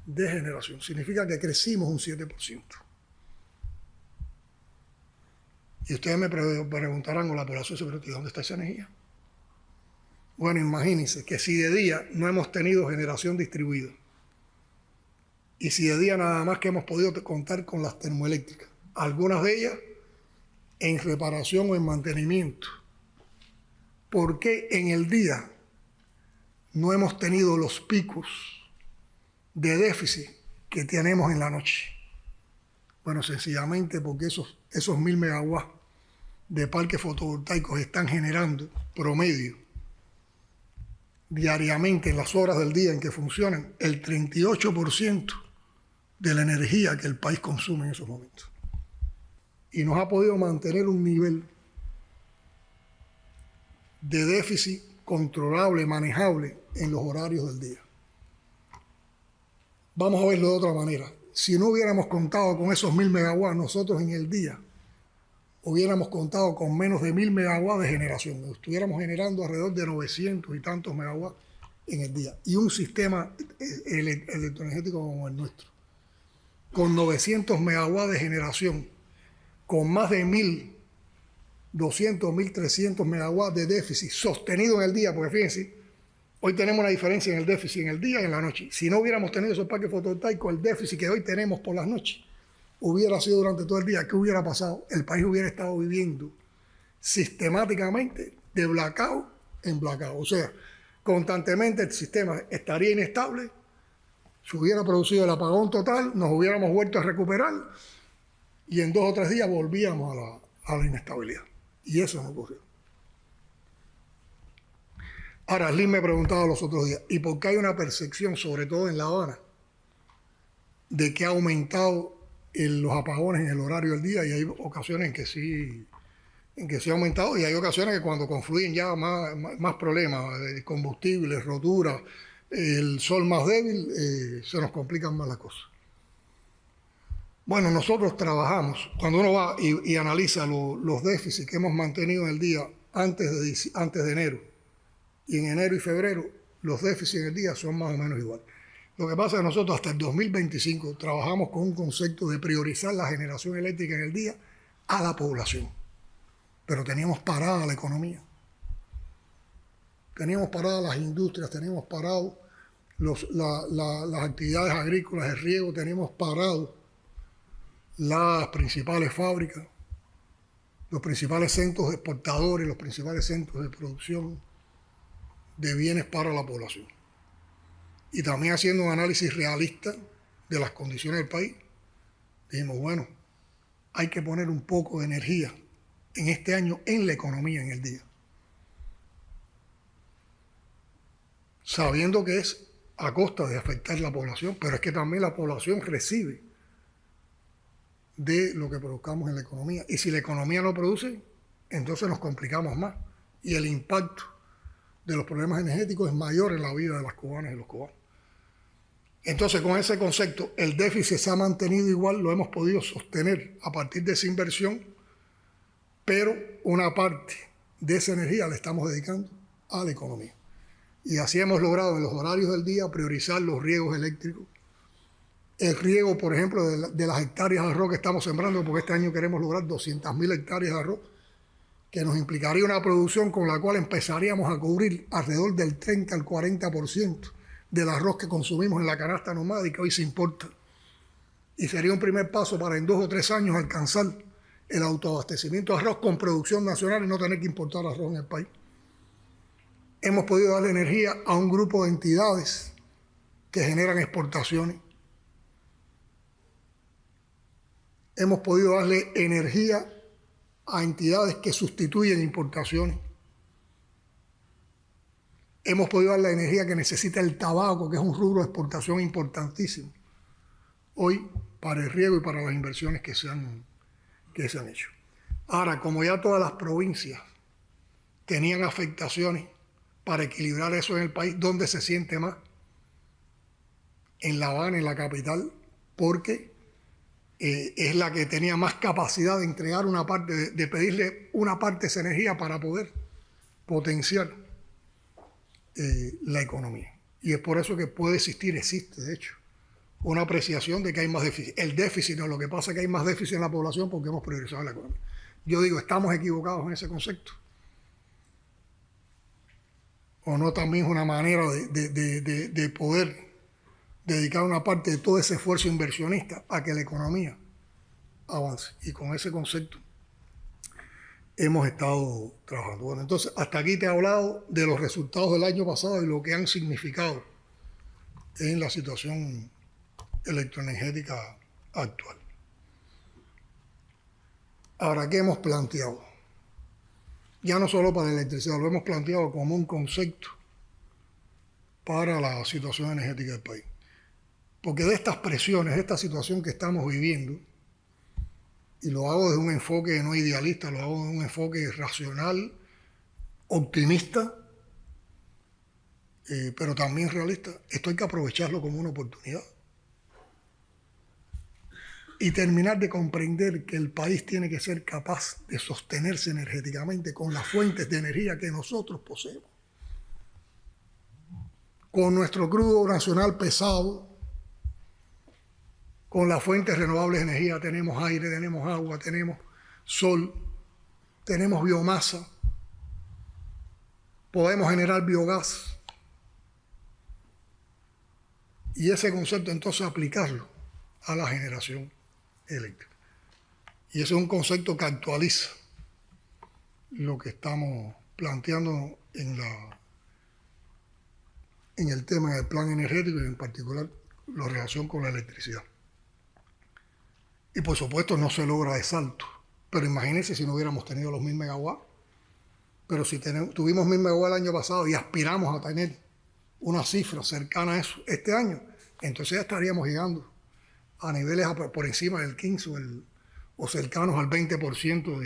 de generación. Significa que crecimos un 7%. Y ustedes me preguntarán con la población, ¿pero dónde está esa energía? Bueno, imagínense que si de día no hemos tenido generación distribuida, y si de día nada más que hemos podido contar con las termoeléctricas, algunas de ellas en reparación o en mantenimiento, ¿por qué en el día no hemos tenido los picos de déficit que tenemos en la noche? Bueno, sencillamente porque esos 1.000 megawatts de parques fotovoltaicos están generando promedio diariamente en las horas del día en que funcionan el 38% de la energía que el país consume en esos momentos. Y nos ha podido mantener un nivel de déficit controlable, manejable en los horarios del día. Vamos a verlo de otra manera. Si no hubiéramos contado con esos 1.000 megawatts, nosotros en el día hubiéramos contado con menos de 1.000 megawatts de generación. Estuviéramos generando alrededor de 900 y tantos megawatts en el día. Y un sistema electroenergético como el nuestro, con 900 megawatts de generación, con más de 1.200, 1.300 megawatts de déficit sostenido en el día, porque fíjense, hoy tenemos una diferencia en el déficit en el día y en la noche. Si no hubiéramos tenido esos parques fotovoltaicos, el déficit que hoy tenemos por las noches hubiera sido durante todo el día. ¿Qué hubiera pasado? El país hubiera estado viviendo sistemáticamente de blackout en blackout. O sea, constantemente el sistema estaría inestable, se hubiera producido el apagón total, nos hubiéramos vuelto a recuperar y en 2 o 3 días volvíamos a la inestabilidad. Y eso no ocurrió. Ahora, Lynn me preguntaba los otros días, ¿y por qué hay una percepción, sobre todo en La Habana, de que ha aumentado los apagones en el horario del día? Y hay ocasiones en que sí ha aumentado, y hay ocasiones que cuando confluyen ya más problemas, combustibles, roturas, el sol más débil, se nos complican más las cosas. Bueno, nosotros trabajamos, cuando uno va y analiza los déficits que hemos mantenido en el día antes de enero, y en enero y febrero, los déficits en el día son más o menos iguales. Lo que pasa es que nosotros hasta el 2025 trabajamos con un concepto de priorizar la generación eléctrica en el día a la población. Pero teníamos parada la economía. Teníamos paradas las industrias, teníamos parados las actividades agrícolas, el riego, teníamos parados las principales fábricas, los principales centros exportadores, los principales centros de producción de bienes para la población. Y también haciendo un análisis realista de las condiciones del país, dijimos, bueno, hay que poner un poco de energía en este año en la economía en el día, sabiendo que es a costa de afectar la población, pero es que también la población recibe de lo que produzcamos en la economía. Y si la economía no produce, entonces nos complicamos más. Y el impacto de los problemas energéticos es mayor en la vida de las cubanas y los cubanos. Entonces, con ese concepto, el déficit se ha mantenido igual, lo hemos podido sostener a partir de esa inversión, pero una parte de esa energía la estamos dedicando a la economía. Y así hemos logrado en los horarios del día priorizar los riegos eléctricos el riego, por ejemplo, de las hectáreas de arroz que estamos sembrando, porque este año queremos lograr 200.000 hectáreas de arroz, que nos implicaría una producción con la cual empezaríamos a cubrir alrededor del 30 al 40% del arroz que consumimos en la canasta nomade que hoy se importa. Y sería un primer paso para en 2 o 3 años alcanzar el autoabastecimiento de arroz con producción nacional y no tener que importar arroz en el país. Hemos podido darle energía a un grupo de entidades que generan exportaciones. Hemos podido darle energía a entidades que sustituyen importaciones. Hemos podido dar la energía que necesita el tabaco, que es un rubro de exportación importantísimo hoy para el riego y para las inversiones que se han hecho. Ahora, como ya todas las provincias tenían afectaciones para equilibrar eso en el país, ¿dónde se siente más? En La Habana, en la capital, porque es la que tenía más capacidad de entregar una parte, de pedirle una parte de esa energía para poder potenciar la economía. Y es por eso que puede existir, existe de hecho, una apreciación de que hay más déficit. El déficit no, lo que pasa es que hay más déficit en la población porque hemos priorizado la economía. Yo digo, ¿estamos equivocados en ese concepto? ¿O no también es una manera de poder dedicar una parte de todo ese esfuerzo inversionista a que la economía avance? Y con ese concepto hemos estado trabajando. Bueno, entonces, hasta aquí te he hablado de los resultados del año pasado y lo que han significado en la situación electroenergética actual. Ahora, ¿qué hemos planteado? Ya no solo para la electricidad, lo hemos planteado como un concepto para la situación energética del país. Porque de estas presiones, de esta situación que estamos viviendo, y lo hago desde un enfoque no idealista, lo hago desde un enfoque racional, optimista, pero también realista, esto hay que aprovecharlo como una oportunidad. Y terminar de comprender que el país tiene que ser capaz de sostenerse energéticamente con las fuentes de energía que nosotros poseemos. Con nuestro crudo nacional pesado, con las fuentes renovables de energía, tenemos aire, tenemos agua, tenemos sol, tenemos biomasa, podemos generar biogás. Y ese concepto entonces aplicarlo a la generación eléctrica. Y ese es un concepto que actualiza lo que estamos planteando en el tema del plan energético y en particular la relación con la electricidad. Y por supuesto no se logra de salto, pero imagínense si no hubiéramos tenido los 1000 megawatts, pero si tuvimos 1000 megawatts el año pasado y aspiramos a tener una cifra cercana a eso este año, entonces ya estaríamos llegando a niveles por encima del 15 o cercanos al 20%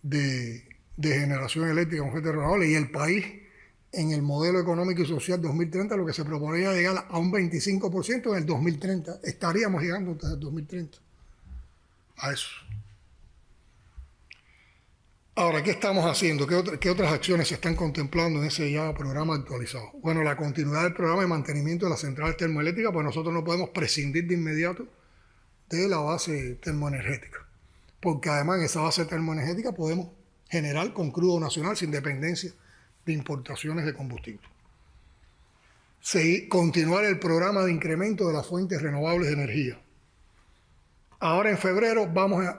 de generación eléctrica con fuentes renovables, y el país en el modelo económico y social 2030 lo que se proponía llegar a un 25% en el 2030. Estaríamos llegando antes del 2030 a eso. Ahora, ¿qué estamos haciendo? ¿Qué otras acciones se están contemplando en ese ya programa actualizado? Bueno, la continuidad del programa de mantenimiento de las centrales termoeléctricas, pues nosotros no podemos prescindir de inmediato de la base termoenergética, porque además en esa base termoenergética podemos generar con crudo nacional sin dependencia de importaciones de combustible. Continuar el programa de incremento de las fuentes renovables de energía. Ahora en febrero,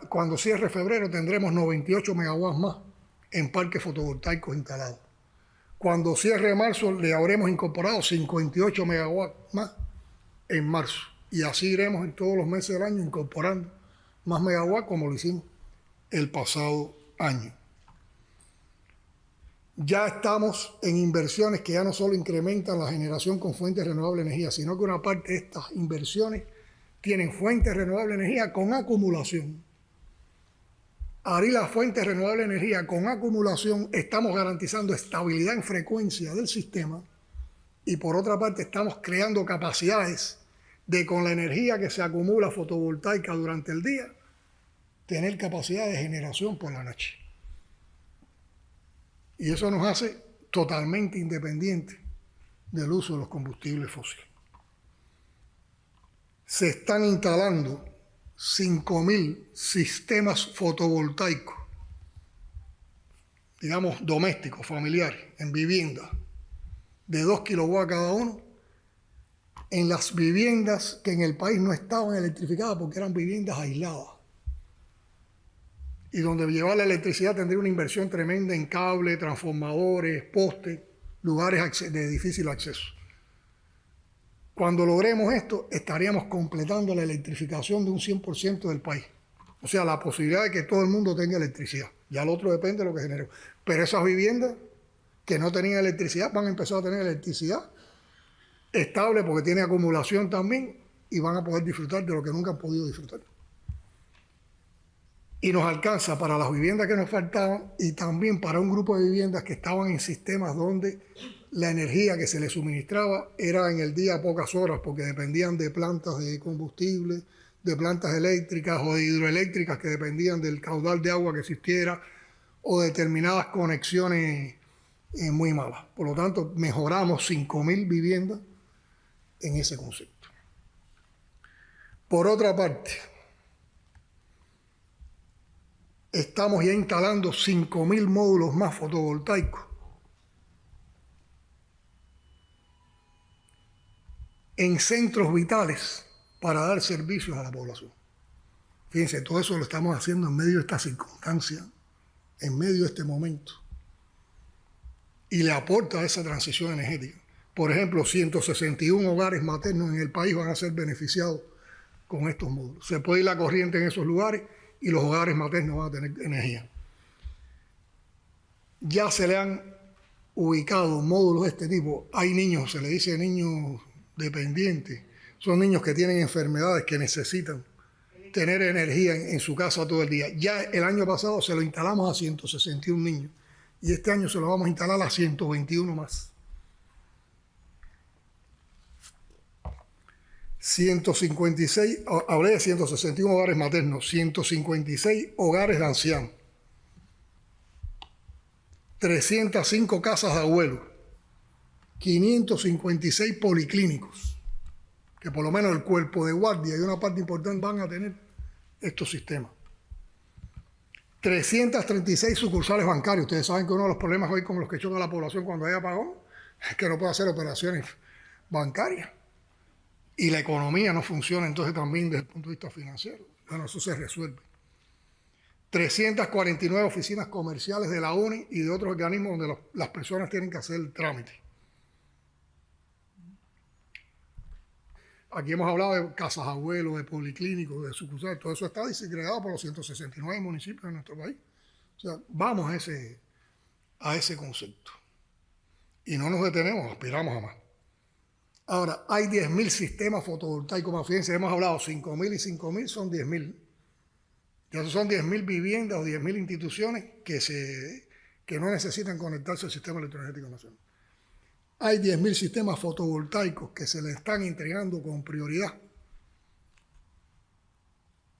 cuando cierre febrero, tendremos 98 megawatts más en parques fotovoltaicos instalados. Cuando cierre marzo, le habremos incorporado 58 megawatts más en marzo. Y así iremos en todos los meses del año incorporando más megawatts como lo hicimos el pasado año. Ya estamos en inversiones que ya no solo incrementan la generación con fuentes renovables de energía, sino que una parte de estas inversiones tienen fuentes renovables de energía con acumulación. Al ir las fuentes renovables de energía con acumulación, estamos garantizando estabilidad en frecuencia del sistema y por otra parte estamos creando capacidades de, con la energía que se acumula fotovoltaica durante el día, tener capacidad de generación por la noche. Y eso nos hace totalmente independientes del uso de los combustibles fósiles. se están instalando 5.000 sistemas fotovoltaicos, digamos domésticos, familiares, en viviendas, de 2 kilowatts cada uno, en las viviendas que en el país no estaban electrificadas porque eran viviendas aisladas. Y donde llevar la electricidad tendría una inversión tremenda en cable, transformadores, postes, lugares de difícil acceso. Cuando logremos esto, estaríamos completando la electrificación de un 100% del país. O sea, la posibilidad de que todo el mundo tenga electricidad. Ya el otro depende de lo que genere. Pero esas viviendas que no tenían electricidad van a empezar a tener electricidad estable porque tiene acumulación también y van a poder disfrutar de lo que nunca han podido disfrutar. Y nos alcanza para las viviendas que nos faltaban y también para un grupo de viviendas que estaban en sistemas donde la energía que se les suministraba era en el día a pocas horas porque dependían de plantas de combustible, de plantas eléctricas o de hidroeléctricas que dependían del caudal de agua que existiera o determinadas conexiones muy malas. Por lo tanto, mejoramos 5.000 viviendas en ese concepto. Por otra parte, estamos ya instalando 5.000 módulos más fotovoltaicos en centros vitales para dar servicios a la población. Fíjense, todo eso lo estamos haciendo en medio de esta circunstancia, en medio de este momento, y le aporta a esa transición energética. Por ejemplo, 161 hogares maternos en el país van a ser beneficiados con estos módulos. Se puede ir la corriente en esos lugares y los hogares maternos van a tener energía. Ya se le han ubicado módulos de este tipo. Hay niños, se le dice niños dependientes, son niños que tienen enfermedades que necesitan tener energía en su casa todo el día. Ya el año pasado se lo instalamos a 161 niños y este año se lo vamos a instalar a 121 más. 156, hablé de 161 hogares maternos, 156 hogares de ancianos, 305 casas de abuelos, 556 policlínicos, que por lo menos el cuerpo de guardia y una parte importante van a tener estos sistemas. 336 sucursales bancarias. Ustedes saben que uno de los problemas hoy con los que choca la población cuando hay apagón es que no puede hacer operaciones bancarias. Y la economía no funciona entonces también desde el punto de vista financiero. Bueno, eso se resuelve. 349 oficinas comerciales de la UNI y de otros organismos donde las personas tienen que hacer el trámite. Aquí hemos hablado de casas abuelos, de policlínicos, de sucursales. Todo eso está disgregado por los 169 municipios de nuestro país. O sea, vamos a ese concepto. Y no nos detenemos, aspiramos a más. Ahora, hay 10.000 sistemas fotovoltaicos más. Fíjense, hemos hablado 5.000 y 5.000 son 10.000. Ya son 10.000 viviendas o 10.000 instituciones que no necesitan conectarse al sistema electroenergético nacional. Hay 10.000 sistemas fotovoltaicos que se le están entregando con prioridad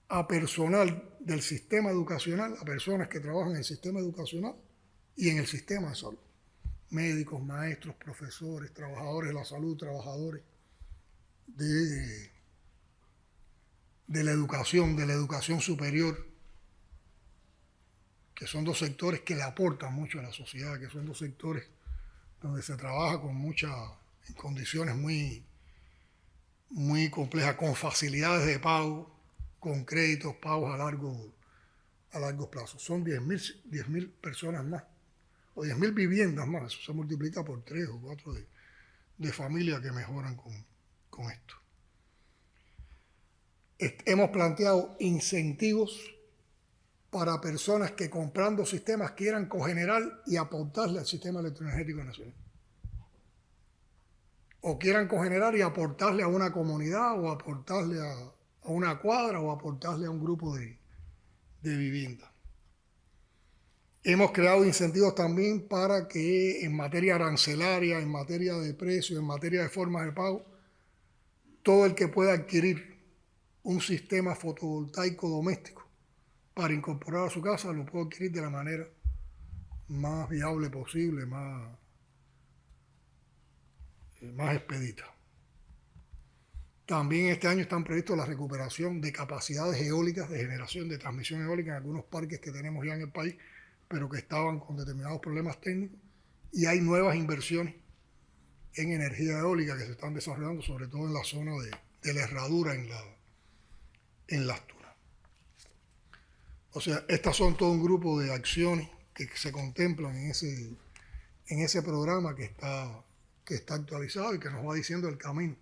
a personal del sistema educacional, a personas que trabajan en el sistema educacional y en el sistema de salud. Médicos, maestros, profesores, trabajadores de la salud, trabajadores de la educación superior, que son dos sectores que le aportan mucho a la sociedad, que son dos sectores donde se trabaja en condiciones muy complejas, con facilidades de pago, con créditos, pagos a largo plazo. Son 10.000 personas más, o 10.000 viviendas más. Eso se multiplica por 3 o 4 de familias que mejoran con esto. Hemos planteado incentivos para personas que comprando sistemas quieran cogenerar y aportarle al sistema electroenergético nacional. O quieran cogenerar y aportarle a una comunidad, o aportarle a una cuadra, o aportarle a un grupo de viviendas. Hemos creado incentivos también para que en materia arancelaria, en materia de precios, en materia de formas de pago, todo el que pueda adquirir un sistema fotovoltaico doméstico para incorporar a su casa lo puede adquirir de la manera más viable posible, más expedita. También este año están previstos la recuperación de capacidades eólicas, de generación de transmisión eólica en algunos parques que tenemos ya en el país, pero que estaban con determinados problemas técnicos. Y hay nuevas inversiones en energía eólica que se están desarrollando, sobre todo en la zona de la herradura en las tunas. O sea, estas son todo un grupo de acciones que se contemplan en ese programa que está actualizado y que nos va diciendo el camino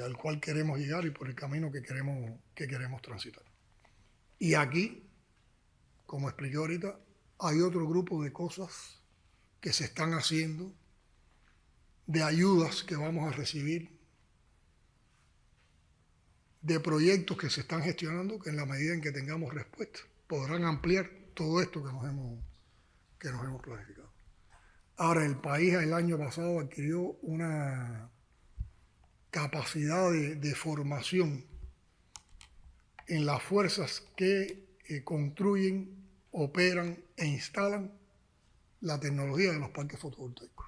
al cual queremos llegar y por el camino que queremos transitar. Y aquí, como expliqué ahorita, hay otro grupo de cosas que se están haciendo, de ayudas que vamos a recibir, de proyectos que se están gestionando, que en la medida en que tengamos respuesta podrán ampliar todo esto que nos hemos planificado. Ahora, el país el año pasado adquirió una capacidad de formación en las fuerzas que construyen, operan e instalan la tecnología de los parques fotovoltaicos.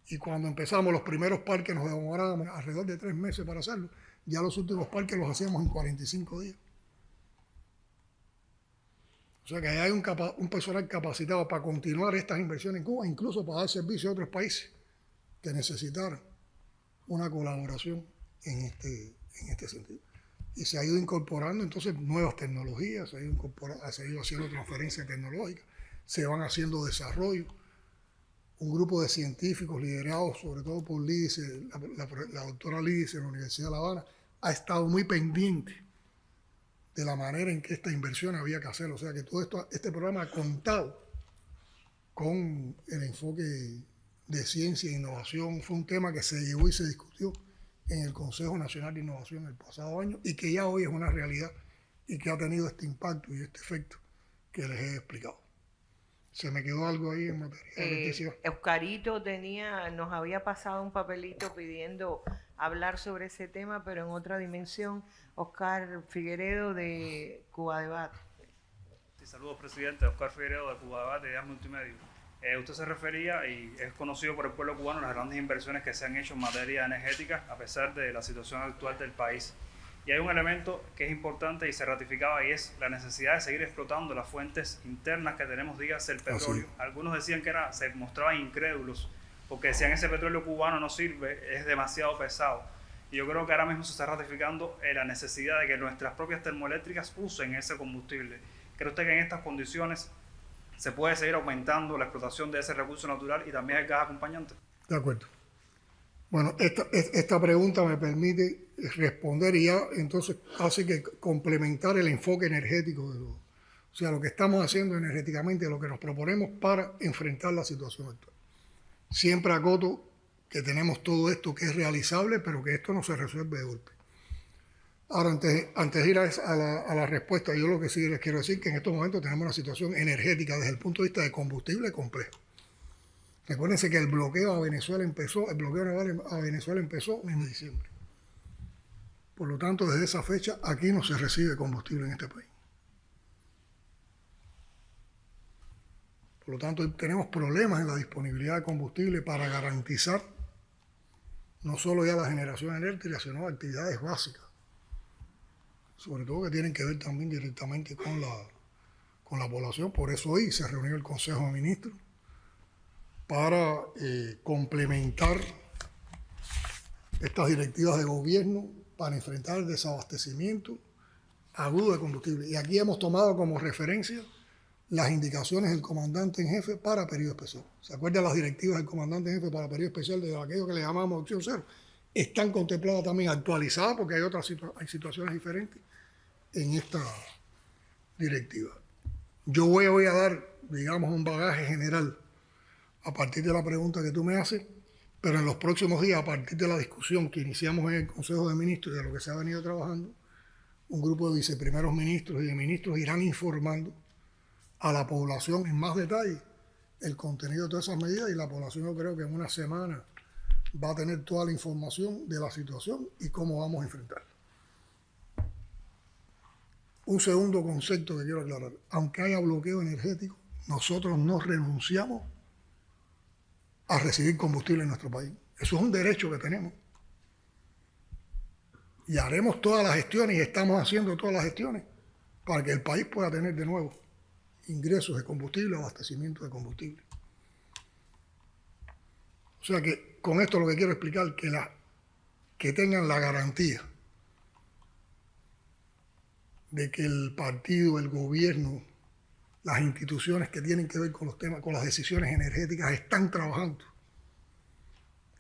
Y cuando empezamos los primeros parques nos demorábamos alrededor de 3 meses para hacerlo. Ya los últimos parques los hacíamos en 45 días. O sea que hay un personal capacitado para continuar estas inversiones en Cuba, incluso para dar servicio a otros países que necesitaran una colaboración en este sentido. Y se ha ido incorporando entonces nuevas tecnologías, se ha ido haciendo transferencias tecnológicas, se van haciendo desarrollos. Un grupo de científicos liderados sobre todo por Lídice, la doctora Lídice de la Universidad de La Habana, ha estado muy pendiente de la manera en que esta inversión había que hacer. O sea que todo este programa ha contado con el enfoque de ciencia e innovación. Fue un tema que se llevó y se discutió en el Consejo Nacional de Innovación el pasado año y que ya hoy es una realidad y que ha tenido este impacto y este efecto que les he explicado. ¿Se me quedó algo ahí en materia de noticia? Oscarito nos había pasado un papelito pidiendo hablar sobre ese tema, pero en otra dimensión. Oscar Figueredo de Cuba Debate. Sí, saludos, presidente. Oscar Figueredo de Cuba Debate, de Multimedia. Usted se refería, y es conocido por el pueblo cubano, las grandes inversiones que se han hecho en materia energética a pesar de la situación actual del país. Y hay un elemento que es importante y se ratificaba, y es la necesidad de seguir explotando las fuentes internas que tenemos, dígase el petróleo. Algunos decían que se mostraban incrédulos porque decían ese petróleo cubano no sirve, es demasiado pesado. Y yo creo que ahora mismo se está ratificando la necesidad de que nuestras propias termoeléctricas usen ese combustible. ¿Cree usted que en estas condiciones se puede seguir aumentando la explotación de ese recurso natural y también el gas acompañante? De acuerdo. Bueno, esta pregunta me permite responder y ya entonces hace que complementar el enfoque energético o sea, lo que estamos haciendo energéticamente, lo que nos proponemos para enfrentar la situación actual. Siempre acoto que tenemos todo esto que es realizable, pero que esto no se resuelve de golpe. Ahora, antes de ir a la respuesta, yo lo que sí les quiero decir que en estos momentos tenemos una situación energética desde el punto de vista de combustible complejo. Recuérdense que el bloqueo naval a Venezuela empezó en diciembre. Por lo tanto, desde esa fecha, aquí no se recibe combustible en este país. Por lo tanto, tenemos problemas en la disponibilidad de combustible para garantizar no solo ya la generación eléctrica, sino actividades básicas, sobre todo que tienen que ver también directamente con la población. Por eso hoy se reunió el Consejo de Ministros para complementar estas directivas de gobierno para enfrentar el desabastecimiento agudo de combustible. Y aquí hemos tomado como referencia las indicaciones del comandante en jefe para periodo especial. ¿Se acuerdan las directivas del comandante en jefe para periodo especial de aquello que le llamamos opción cero? Están contempladas también, actualizadas, porque hay situaciones diferentes en esta directiva. Yo voy a dar, digamos, un bagaje general a partir de la pregunta que tú me haces, pero en los próximos días, a partir de la discusión que iniciamos en el Consejo de Ministros y de lo que se ha venido trabajando, un grupo de viceprimeros ministros y de ministros irán informando a la población en más detalle el contenido de todas esas medidas, y la población, yo creo que en una semana va a tener toda la información de la situación y cómo vamos a enfrentarla. Un segundo concepto que quiero aclarar: aunque haya bloqueo energético, nosotros no renunciamos a recibir combustible en nuestro país. Eso es un derecho que tenemos. Y haremos todas las gestiones y estamos haciendo todas las gestiones para que el país pueda tener de nuevo ingresos de combustible, abastecimiento de combustible. O sea que con esto lo que quiero explicar es que tengan la garantía de que el partido, el gobierno, las instituciones que tienen que ver con los temas, con las decisiones energéticas, están trabajando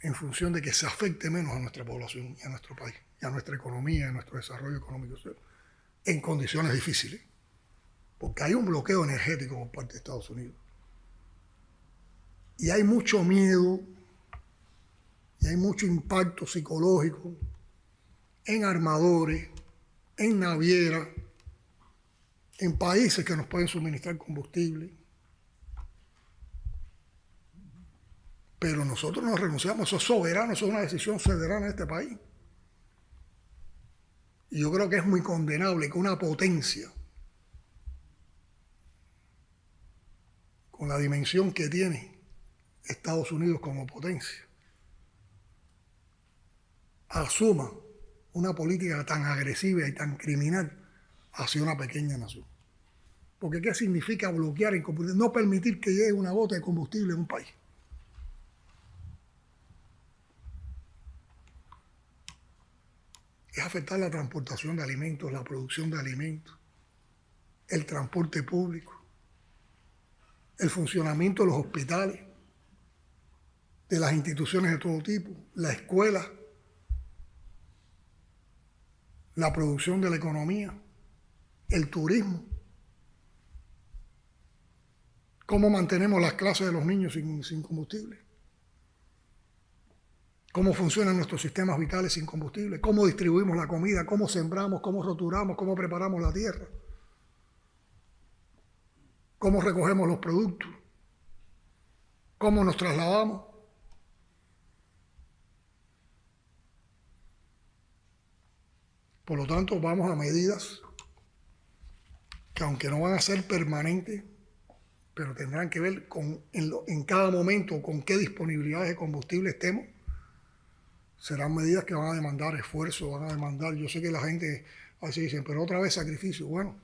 en función de que se afecte menos a nuestra población y a nuestro país, y a nuestra economía, a nuestro desarrollo económico, en condiciones difíciles. Porque hay un bloqueo energético por parte de Estados Unidos. Y hay mucho miedo, y hay mucho impacto psicológico en armadores, en navieras, en países que nos pueden suministrar combustible. Pero nosotros no renunciamos, eso es soberano, eso es una decisión soberana de este país. Y yo creo que es muy condenable que una potencia, con la dimensión que tiene Estados Unidos como potencia, asuma una política tan agresiva y tan criminal hacia una pequeña nación. Porque ¿qué significa bloquear el combustible? No permitir que llegue una gota de combustible en un país. Es afectar la transportación de alimentos, la producción de alimentos, el transporte público, el funcionamiento de los hospitales, de las instituciones de todo tipo, la escuela, la producción de la economía, el turismo. ¿Cómo mantenemos las clases de los niños sin combustible? ¿Cómo funcionan nuestros sistemas vitales sin combustible? ¿Cómo distribuimos la comida? ¿Cómo sembramos? ¿Cómo roturamos? ¿Cómo preparamos la tierra? ¿Cómo recogemos los productos? ¿Cómo nos trasladamos? Por lo tanto, vamos a medidas que, aunque no van a ser permanentes, pero tendrán que ver en cada momento con qué disponibilidades de combustible estemos. Serán medidas que van a demandar esfuerzo, van a demandar, yo sé que la gente así dicen, pero otra vez sacrificio. Bueno,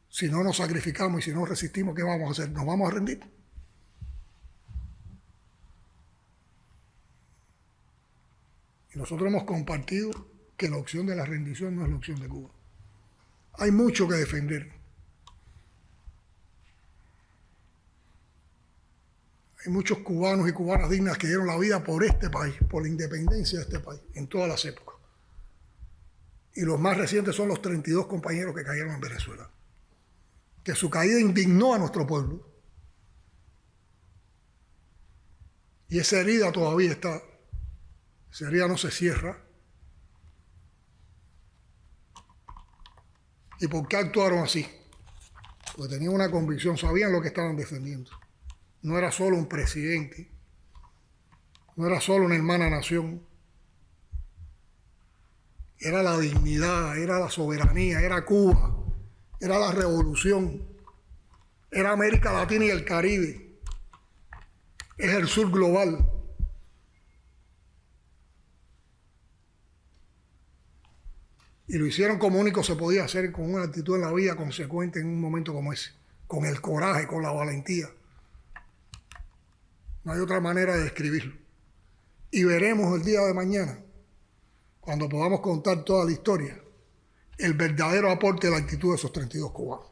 si no nos sacrificamos y si no resistimos, ¿qué vamos a hacer? ¿Nos vamos a rendir? Y nosotros hemos compartido que la opción de la rendición no es la opción de Cuba. Hay mucho que defender. Hay muchos cubanos y cubanas dignas que dieron la vida por este país, por la independencia de este país, en todas las épocas. Y los más recientes son los 32 compañeros que cayeron en Venezuela. Que su caída indignó a nuestro pueblo. Y esa herida todavía está. Esa herida no se cierra. ¿Y por qué actuaron así? Porque tenían una convicción, sabían lo que estaban defendiendo. No era solo un presidente, no era solo una hermana nación, era la dignidad, era la soberanía, era Cuba, era la revolución, era América Latina y el Caribe, es el sur global. Y lo hicieron como único se podía hacer, con una actitud en la vida consecuente en un momento como ese, con el coraje, con la valentía. No hay otra manera de describirlo. Y veremos el día de mañana, cuando podamos contar toda la historia, el verdadero aporte de la actitud de esos 32 cubanos.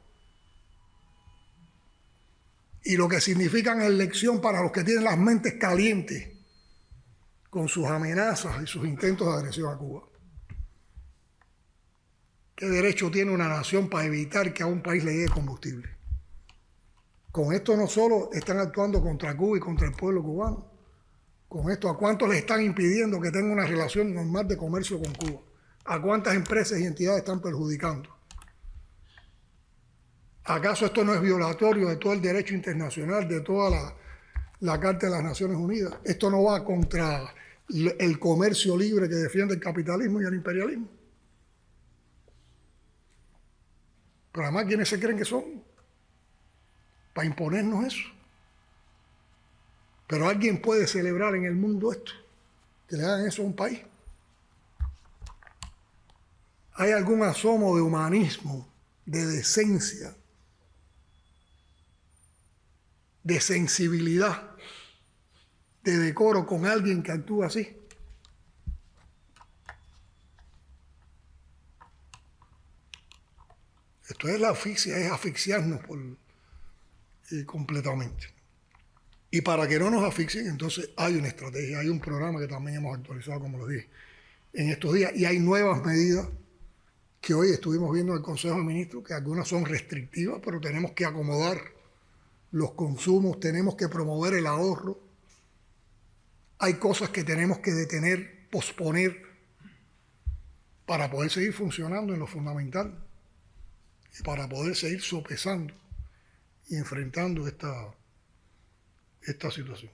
Y lo que significan es lección para los que tienen las mentes calientes con sus amenazas y sus intentos de agresión a Cuba. ¿Qué derecho tiene una nación para evitar que a un país le llegue combustible? Con esto no solo están actuando contra Cuba y contra el pueblo cubano, con esto, ¿a cuántos les están impidiendo que tengan una relación normal de comercio con Cuba? ¿A cuántas empresas y entidades están perjudicando? ¿Acaso esto no es violatorio de todo el derecho internacional, de toda la Carta de las Naciones Unidas? ¿Esto no va contra el comercio libre que defiende el capitalismo y el imperialismo? Pero además, ¿quiénes se creen que son para imponernos eso? Pero alguien puede celebrar en el mundo esto, que le hagan eso a un país. hay algún asomo de humanismo, de decencia, de sensibilidad, de decoro con alguien que actúa así? Esto es la asfixia, es asfixiarnos completamente. Y para que no nos asfixien, entonces hay una estrategia, hay un programa que también hemos actualizado, como lo dije, en estos días, y hay nuevas medidas que hoy estuvimos viendo en el Consejo de Ministros, que algunas son restrictivas, pero tenemos que acomodar los consumos, tenemos que promover el ahorro. Hay cosas que tenemos que detener, posponer, para poder seguir funcionando en lo fundamental y para poder seguir sopesando y enfrentando esta situación.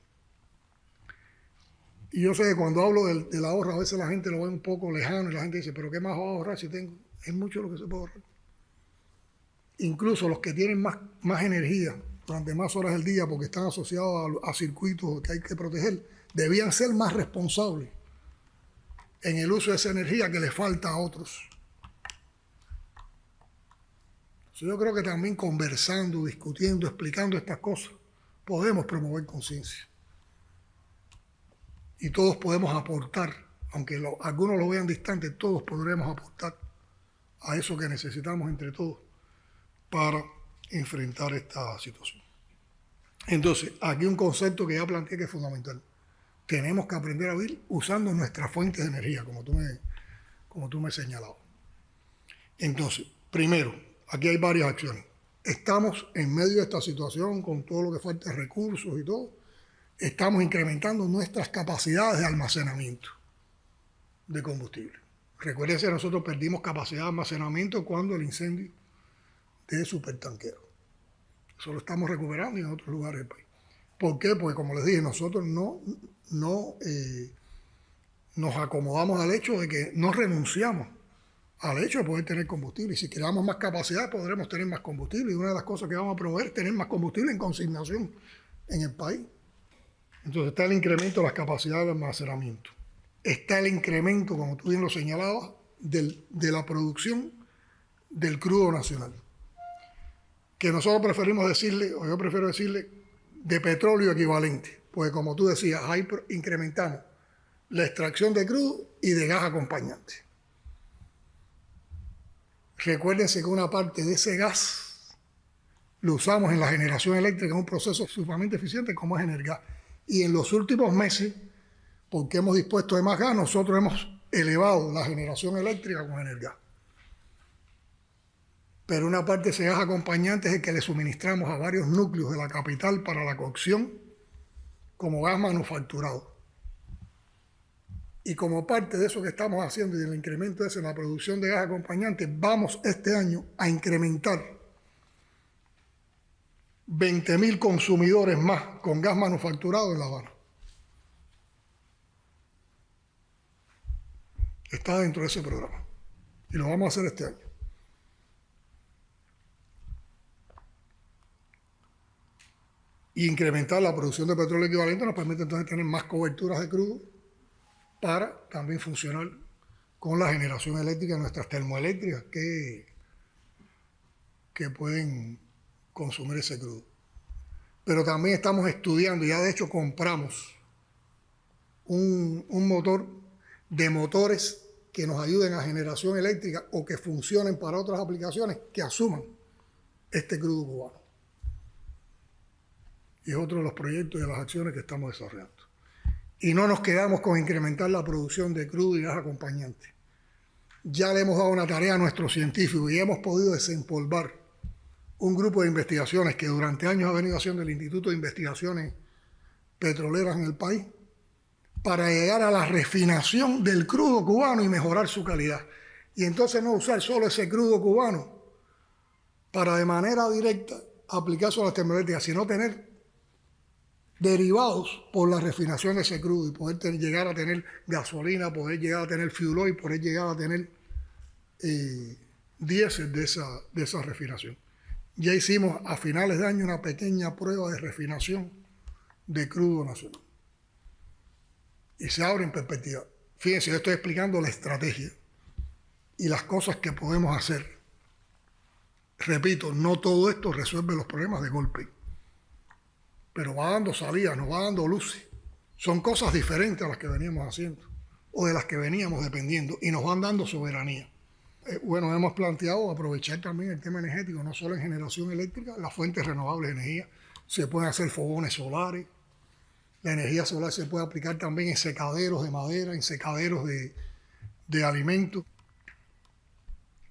Y yo sé que cuando hablo del ahorro, a veces la gente lo ve un poco lejano y la gente dice, pero ¿qué más voy a ahorrar si tengo? Es mucho lo que se puede ahorrar. Incluso los que tienen más energía durante más horas del día porque están asociados a circuitos que hay que proteger, debían ser más responsables en el uso de esa energía que les falta a otros. Yo creo que también conversando, discutiendo, explicando estas cosas, podemos promover conciencia. Y todos podemos aportar, aunque algunos lo vean distante, todos podremos aportar a eso que necesitamos entre todos para enfrentar esta situación. Entonces, aquí un concepto que ya planteé que es fundamental. Tenemos que aprender a vivir usando nuestras fuentes de energía, como tú me señalabas. Entonces, primero, aquí hay varias acciones. Estamos en medio de esta situación con todo lo que falta de recursos y todo. Estamos incrementando nuestras capacidades de almacenamiento de combustible. Recuerden que nosotros perdimos capacidad de almacenamiento cuando el incendio de supertanquero. Eso lo estamos recuperando en otros lugares del país. ¿Por qué? Porque como les dije, nosotros no nos acomodamos al hecho de que no renunciamos al hecho de poder tener combustible. Y si creamos más capacidad, podremos tener más combustible. Y una de las cosas que vamos a promover es tener más combustible en consignación en el país. Entonces está el incremento de las capacidades de almacenamiento. Está el incremento, como tú bien lo señalabas, de la producción del crudo nacional. Que nosotros preferimos decirle, o yo prefiero decirle, de petróleo equivalente. Porque como tú decías, ahí incrementamos la extracción de crudo y de gas acompañante. Recuérdense que una parte de ese gas lo usamos en la generación eléctrica en un proceso sumamente eficiente como es Energas. Y en los últimos meses, porque hemos dispuesto de más gas, nosotros hemos elevado la generación eléctrica con Energas. Pero una parte de ese gas acompañante es el que le suministramos a varios núcleos de la capital para la cocción como gas manufacturado. Y como parte de eso que estamos haciendo y del incremento ese en la producción de gas acompañante, vamos este año a incrementar 20.000 consumidores más con gas manufacturado en La Habana. Está dentro de ese programa. Y lo vamos a hacer este año. Y incrementar la producción de petróleo equivalente nos permite entonces tener más coberturas de crudo para también funcionar con la generación eléctrica de nuestras termoeléctricas que pueden consumir ese crudo. Pero también estamos estudiando, ya de hecho compramos un motor de motores que nos ayuden a generación eléctrica o que funcionen para otras aplicaciones que asuman este crudo cubano. Y es otro de los proyectos y de las acciones que estamos desarrollando. Y no nos quedamos con incrementar la producción de crudo y gas acompañante. Ya le hemos dado una tarea a nuestros científicos y hemos podido desempolvar un grupo de investigaciones que durante años ha venido haciendo el Instituto de Investigaciones Petroleras en el país para llegar a la refinación del crudo cubano y mejorar su calidad. Y entonces no usar solo ese crudo cubano para de manera directa aplicarse a las termoeléctricas, sino tener derivados por la refinación de ese crudo y poder llegar a tener gasolina, poder llegar a tener fuel oil, poder llegar a tener diésel de esa refinación. Ya hicimos a finales de año una pequeña prueba de refinación de crudo nacional. Y se abre en perspectiva. Fíjense, yo estoy explicando la estrategia. y las cosas que podemos hacer. Repito, no todo esto resuelve los problemas de golpe, pero va dando salidas, nos va dando luces. Son cosas diferentes a las que veníamos haciendo o de las que veníamos dependiendo y nos van dando soberanía. Bueno, hemos planteado aprovechar también el tema energético, no solo en generación eléctrica, las fuentes renovables de energía. Se pueden hacer fogones solares. La energía solar se puede aplicar también en secaderos de madera, en secaderos de alimentos.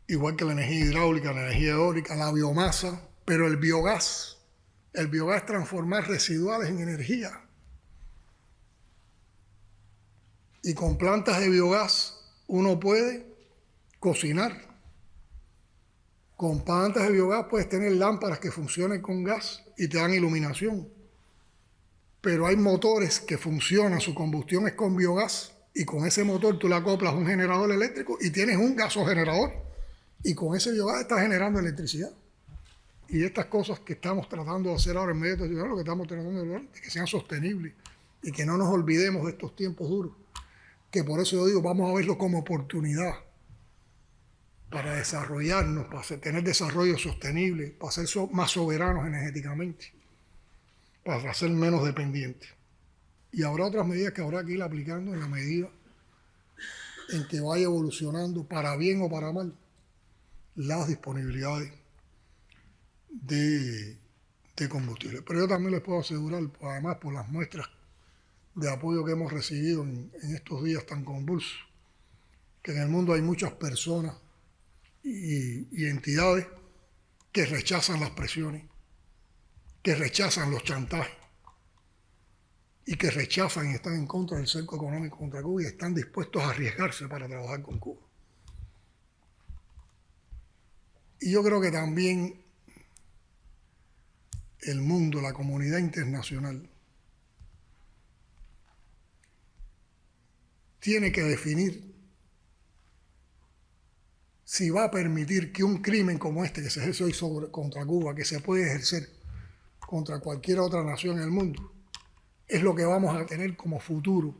Igual que la energía hidráulica, la energía eólica, la biomasa, pero el biogás es transformar residuales en energía. Y con plantas de biogás uno puede cocinar. Con plantas de biogás puedes tener lámparas que funcionen con gas y te dan iluminación. Pero hay motores que funcionan, su combustión es con biogás, y con ese motor tú le acoplas un generador eléctrico y tienes un gasogenerador. Y con ese biogás estás generando electricidad. Y estas cosas que estamos tratando de hacer ahora en medio de ciudad, lo que estamos tratando de lograr es que sean sostenibles y que no nos olvidemos de estos tiempos duros. Que por eso yo digo, vamos a verlo como oportunidad para desarrollarnos, para tener desarrollo sostenible, para ser más soberanos energéticamente, para ser menos dependientes. Y habrá otras medidas que habrá que ir aplicando en la medida en que vaya evolucionando, para bien o para mal, las disponibilidades de combustible. Pero yo también les puedo asegurar, además por las muestras de apoyo que hemos recibido en estos días tan convulsos, que en el mundo hay muchas personas y entidades que rechazan las presiones, que rechazan los chantajes y que rechazan y están en contra del cerco económico contra Cuba y están dispuestos a arriesgarse para trabajar con Cuba. Y yo creo que también el mundo, la comunidad internacional, tiene que definir si va a permitir que un crimen como este que se ejerce hoy contra Cuba, que se puede ejercer contra cualquier otra nación en el mundo, es lo que vamos a tener como futuro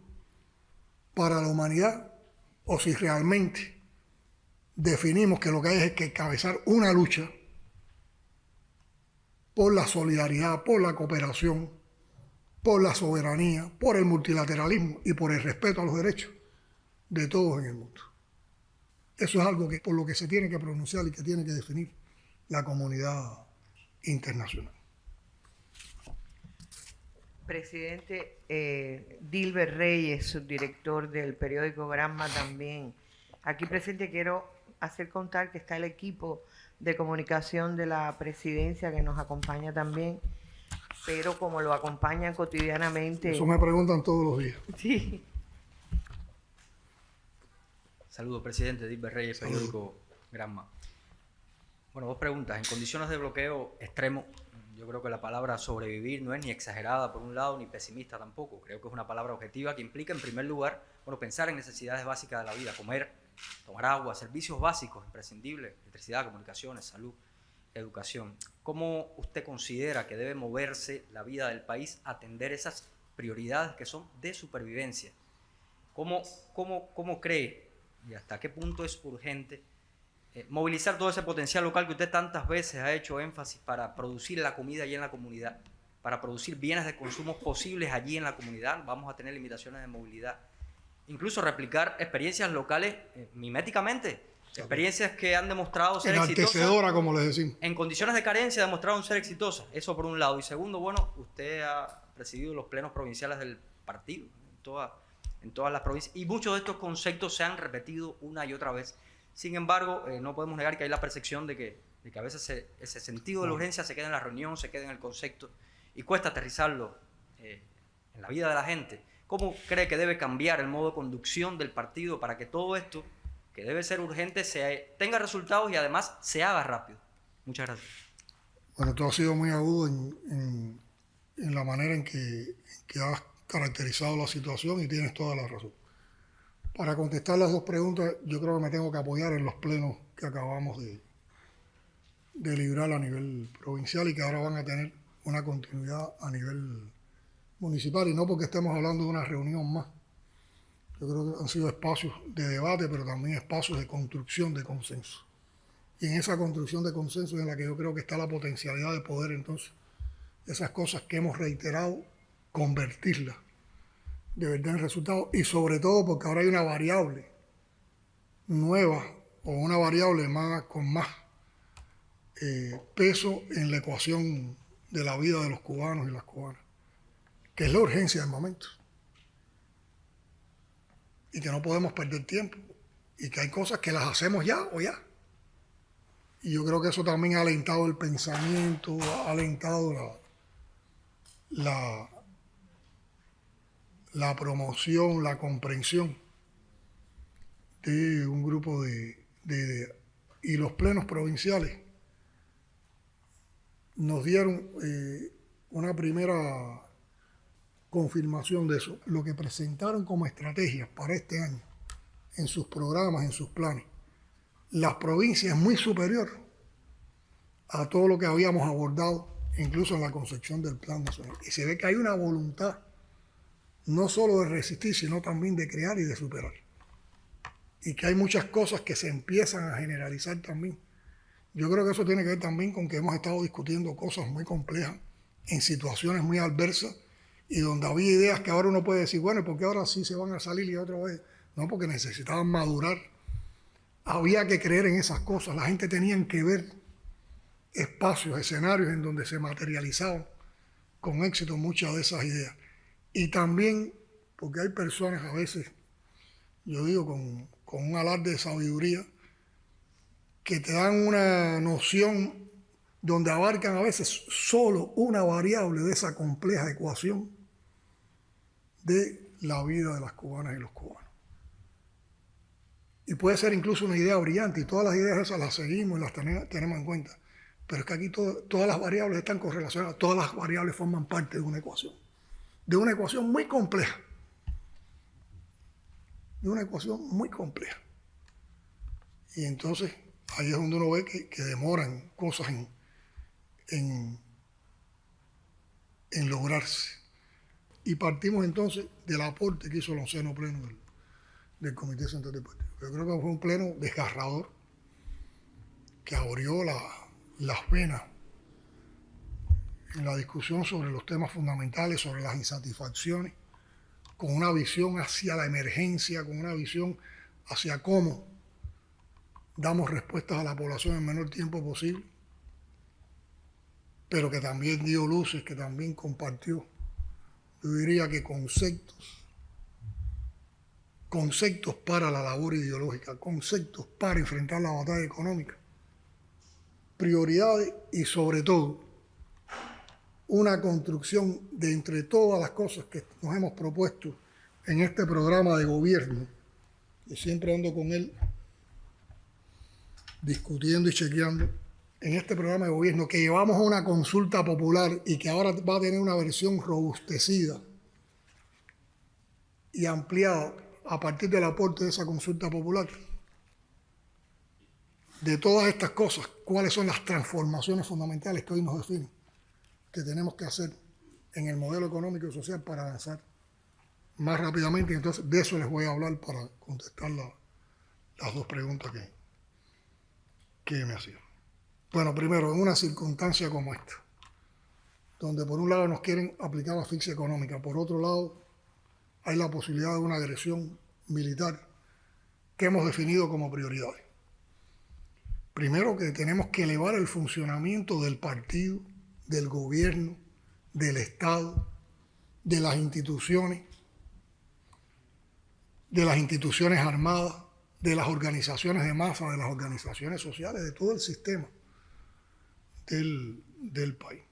para la humanidad, o si realmente definimos que lo que hay es que encabezar una lucha por la solidaridad, por la cooperación, por la soberanía, por el multilateralismo y por el respeto a los derechos de todos en el mundo. Eso es algo por lo que se tiene que pronunciar y que tiene que definir la comunidad internacional. Presidente, Dilber Reyes, subdirector del periódico Granma también. Aquí presente quiero hacer contar que está el equipo de comunicación de la presidencia que nos acompaña también, pero como lo acompañan cotidianamente... Eso me preguntan todos los días. Sí. Saludos, presidente. Dilber Reyes, periódico Granma. Bueno, dos preguntas. En condiciones de bloqueo extremo, yo creo que la palabra sobrevivir no es ni exagerada por un lado, ni pesimista tampoco. Creo que es una palabra objetiva que implica, en primer lugar, pensar en necesidades básicas de la vida, comer, tomar agua, servicios básicos, imprescindibles, electricidad, comunicaciones, salud, educación. ¿Cómo usted considera que debe moverse la vida del país a atender esas prioridades que son de supervivencia? ¿Cómo cree y hasta qué punto es urgente movilizar todo ese potencial local que usted tantas veces ha hecho énfasis para producir la comida allí en la comunidad, para producir bienes de consumo posibles allí en la comunidad? Vamos a tener limitaciones de movilidad. Incluso replicar experiencias locales miméticamente, experiencias que han demostrado ser exitosas. Enaltecedora, como les decimos. En condiciones de carencia demostraron ser exitosas. Eso por un lado. Y segundo, usted ha presidido los plenos provinciales del partido en todas las provincias, y muchos de estos conceptos se han repetido una y otra vez. Sin embargo, no podemos negar que hay la percepción de que a veces ese sentido de la urgencia se queda en la reunión, se queda en el concepto y cuesta aterrizarlo en la vida de la gente. ¿Cómo cree que debe cambiar el modo de conducción del partido para que todo esto, que debe ser urgente, tenga resultados y además se haga rápido? Muchas gracias. Bueno, tú has sido muy agudo en la manera en que has caracterizado la situación y tienes toda la razón. Para contestar las dos preguntas, yo creo que me tengo que apoyar en los plenos que acabamos de librar a nivel provincial y que ahora van a tener una continuidad a nivel municipal, y no porque estemos hablando de una reunión más. Yo creo que han sido espacios de debate, pero también espacios de construcción de consenso. Y en esa construcción de consenso es en la que yo creo que está la potencialidad de poder, entonces, esas cosas que hemos reiterado, convertirlas de verdad en resultados. Y sobre todo porque ahora hay una variable nueva o una variable con más peso en la ecuación de la vida de los cubanos y las cubanas, que es la urgencia del momento. Y que no podemos perder tiempo. Y que hay cosas que las hacemos ya o ya. Y yo creo que eso también ha alentado el pensamiento, ha alentado la promoción, la comprensión de un grupo de ideas. Y los plenos provinciales nos dieron una primera confirmación de eso. Lo que presentaron como estrategias para este año, en sus programas, en sus planes, las provincias es muy superior a todo lo que habíamos abordado, incluso en la concepción del Plan Nacional. Y se ve que hay una voluntad no solo de resistir, sino también de crear y de superar. Y que hay muchas cosas que se empiezan a generalizar también. Yo creo que eso tiene que ver también con que hemos estado discutiendo cosas muy complejas en situaciones muy adversas y donde había ideas que ahora uno puede decir, bueno, ¿por qué ahora sí se van a salir y otra vez? No, porque necesitaban madurar. Había que creer en esas cosas. La gente tenía que ver espacios, escenarios en donde se materializaban con éxito muchas de esas ideas. Y también porque hay personas a veces, yo digo con un alarde de sabiduría, que te dan una noción donde abarcan a veces solo una variable de esa compleja ecuación de la vida de las cubanas y los cubanos. Y puede ser incluso una idea brillante, y todas las ideas esas las seguimos y las tenemos en cuenta. Pero es que aquí todas las variables están correlacionadas, todas las variables forman parte de una ecuación muy compleja. De una ecuación muy compleja. Y entonces ahí es donde uno ve que demoran cosas en lograrse. Y partimos entonces del aporte que hizo el 11º pleno del Comité Central del Partido. Yo creo que fue un pleno desgarrador que abrió las venas en la discusión sobre los temas fundamentales, sobre las insatisfacciones, con una visión hacia la emergencia, con una visión hacia cómo damos respuestas a la población en el menor tiempo posible, pero que también dio luces, que también compartió, yo diría que conceptos para la labor ideológica, conceptos para enfrentar la batalla económica, prioridades y sobre todo una construcción de entre todas las cosas que nos hemos propuesto en este programa de gobierno, y siempre ando con él discutiendo y chequeando, en este programa de gobierno que llevamos a una consulta popular y que ahora va a tener una versión robustecida y ampliada a partir del aporte de esa consulta popular. De todas estas cosas, ¿cuáles son las transformaciones fundamentales que hoy nos definen, que tenemos que hacer en el modelo económico y social para avanzar más rápidamente? Y entonces de eso les voy a hablar para contestar las dos preguntas que me hacían. Bueno, primero, en una circunstancia como esta, donde por un lado nos quieren aplicar la asfixia económica, por otro lado hay la posibilidad de una agresión militar que hemos definido como prioridades. Primero, que tenemos que elevar el funcionamiento del partido, del gobierno, del Estado, de las instituciones armadas, de las organizaciones de masa, de las organizaciones sociales, de todo el sistema del país.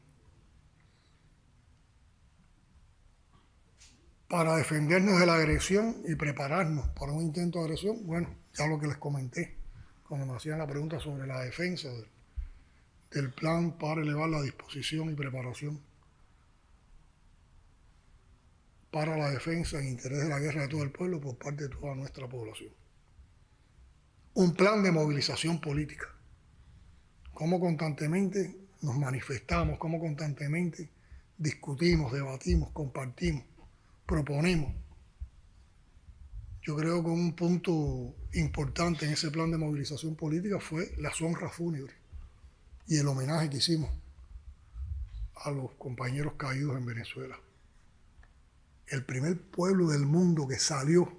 Para defendernos de la agresión y prepararnos para un intento de agresión, bueno, ya lo que les comenté cuando me hacían la pregunta sobre la defensa del plan para elevar la disposición y preparación para la defensa en interés de la guerra de todo el pueblo por parte de toda nuestra población. Un plan de movilización política. Cómo constantemente nos manifestamos, cómo constantemente discutimos, debatimos, compartimos, proponemos Yo creo que un punto importante en ese plan de movilización política fue las honras fúnebres y el homenaje que hicimos a los compañeros caídos en Venezuela. El primer pueblo del mundo que salió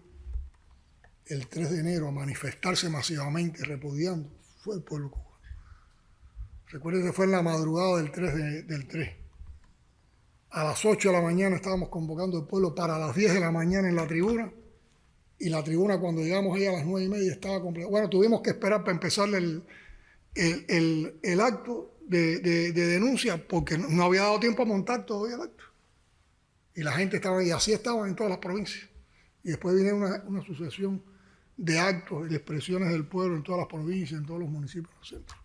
el 3 de enero a manifestarse masivamente repudiando fue el pueblo cubano. Recuerden que fue en la madrugada del 3. A las 8 de la mañana estábamos convocando al pueblo para las 10 de la mañana en la tribuna, y la tribuna cuando llegamos ahí a las 9:30 estaba completa. Bueno, tuvimos que esperar para empezar el acto de denuncia porque no había dado tiempo a montar todavía el acto. Y la gente estaba, y así estaban en todas las provincias. Y después viene una sucesión de actos y de expresiones del pueblo en todas las provincias, en todos los municipios del centro.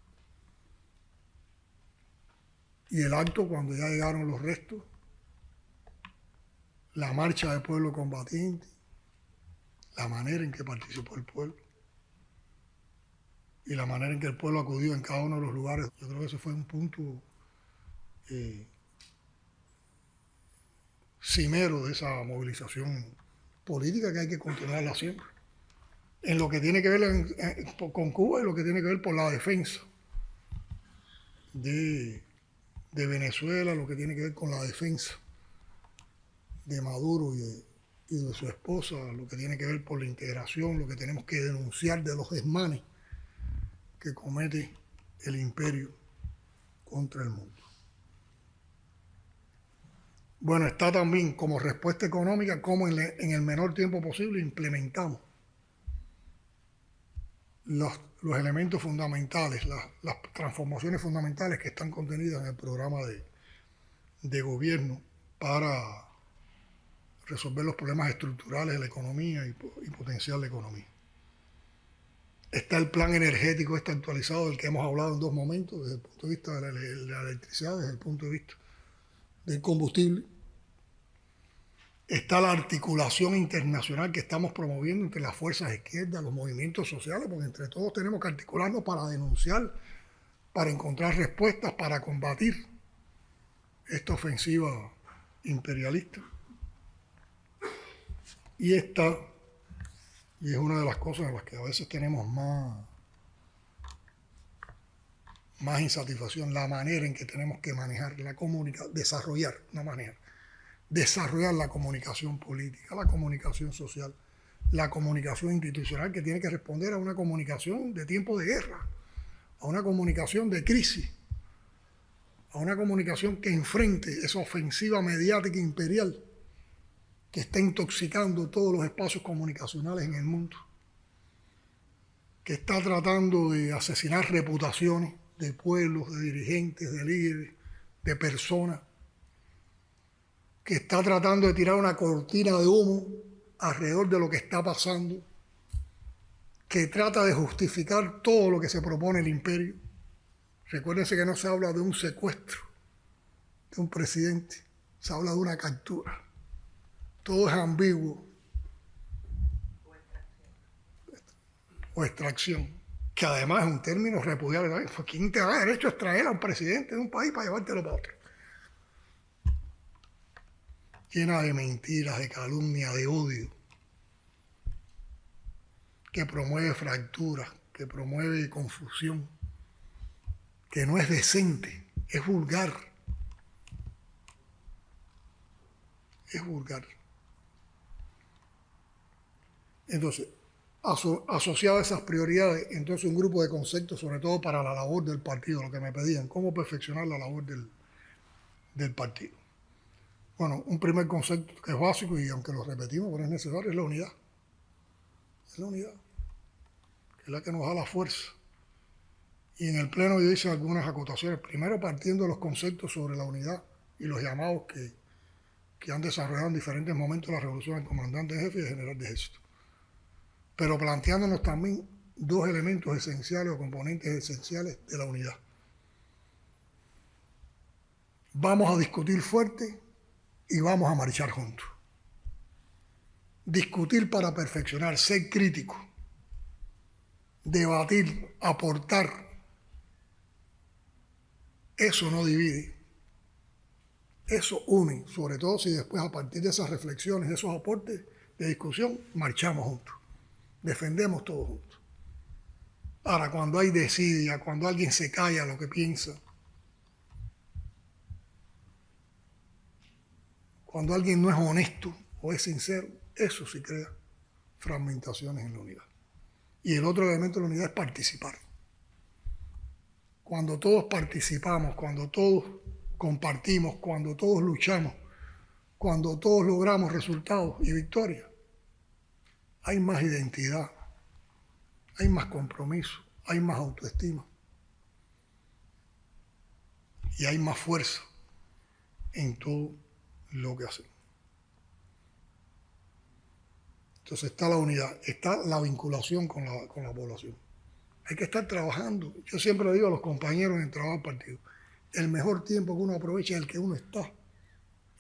Y el acto, cuando ya llegaron los restos, la marcha del pueblo combatiente, la manera en que participó el pueblo y la manera en que el pueblo acudió en cada uno de los lugares, yo creo que ese fue un punto cimero de esa movilización política que hay que continuarla siempre. En lo que tiene que ver con Cuba y lo que tiene que ver por la defensa de Venezuela, lo que tiene que ver con la defensa de Maduro y de su esposa, lo que tiene que ver por la integración, lo que tenemos que denunciar de los desmanes que comete el imperio contra el mundo. Bueno, está también como respuesta económica, como en el menor tiempo posible implementamos los elementos fundamentales, las transformaciones fundamentales que están contenidas en el programa de gobierno para resolver los problemas estructurales de la economía y potenciar la economía. Está el plan energético actualizado del que hemos hablado en 2 momentos, desde el punto de vista de la electricidad, desde el punto de vista del combustible. Está la articulación internacional que estamos promoviendo entre las fuerzas izquierdas, los movimientos sociales, porque entre todos tenemos que articularnos para denunciar, para encontrar respuestas, para combatir esta ofensiva imperialista. Y esta, y es una de las cosas en las que a veces tenemos más insatisfacción, la manera en que tenemos que manejar la comunicación, desarrollar la comunicación política, la comunicación social, la comunicación institucional, que tiene que responder a una comunicación de tiempo de guerra, a una comunicación de crisis, a una comunicación que enfrente esa ofensiva mediática imperial que está intoxicando todos los espacios comunicacionales en el mundo, que está tratando de asesinar reputaciones de pueblos, de dirigentes, de líderes, de personas, que está tratando de tirar una cortina de humo alrededor de lo que está pasando, que trata de justificar todo lo que se propone el imperio. Recuérdense que no se habla de un secuestro de un presidente, se habla de una captura. Todo es ambiguo. O extracción, que además es un término repudiable. ¿Quién te da derecho a extraer a un presidente de un país para llevártelo para otro? Llena de mentiras, de calumnia, de odio, que promueve fracturas, que promueve confusión, que no es decente, es vulgar. Es vulgar. Entonces, asociado a esas prioridades, entonces un grupo de conceptos, sobre todo para la labor del partido, lo que me pedían, cómo perfeccionar la labor del partido. Bueno, un primer concepto que es básico y aunque lo repetimos, pero es necesario, es la unidad. Es la unidad, que es la que nos da la fuerza. Y en el Pleno yo hice algunas acotaciones, primero partiendo de los conceptos sobre la unidad y los llamados que han desarrollado en diferentes momentos la revolución del comandante en jefe y el general de ejército. Pero planteándonos también 2 elementos esenciales o componentes esenciales de la unidad. Vamos a discutir fuerte y vamos a marchar juntos. Discutir para perfeccionar, ser crítico, debatir, aportar. Eso no divide. Eso une, sobre todo si después a partir de esas reflexiones, de esos aportes, de discusión, marchamos juntos, defendemos todos juntos. Ahora, cuando hay desidia, cuando alguien se calla lo que piensa, cuando alguien no es honesto o es sincero, eso sí crea fragmentaciones en la unidad. Y el otro elemento de la unidad es participar. Cuando todos participamos, cuando todos compartimos, cuando todos luchamos, cuando todos logramos resultados y victorias, hay más identidad, hay más compromiso, hay más autoestima y hay más fuerza en todo lo que hacemos. Entonces está la unidad, está la vinculación con la población. Hay que estar trabajando. Yo siempre le digo a los compañeros en el trabajo del partido, el mejor tiempo que uno aprovecha es el que uno está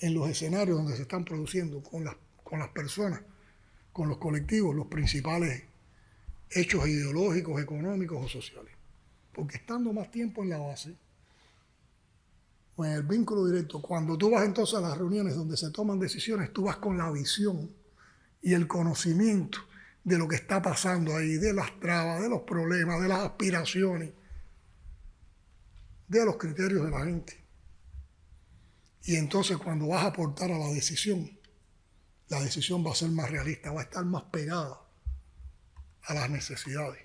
en los escenarios donde se están produciendo con las personas, con los colectivos, los principales hechos ideológicos, económicos o sociales. Porque estando más tiempo en la base, o en el vínculo directo, cuando tú vas entonces a las reuniones donde se toman decisiones, tú vas con la visión y el conocimiento de lo que está pasando ahí, de las trabas, de los problemas, de las aspiraciones, de los criterios de la gente. Y entonces cuando vas a aportar a la decisión va a ser más realista, va a estar más pegada a las necesidades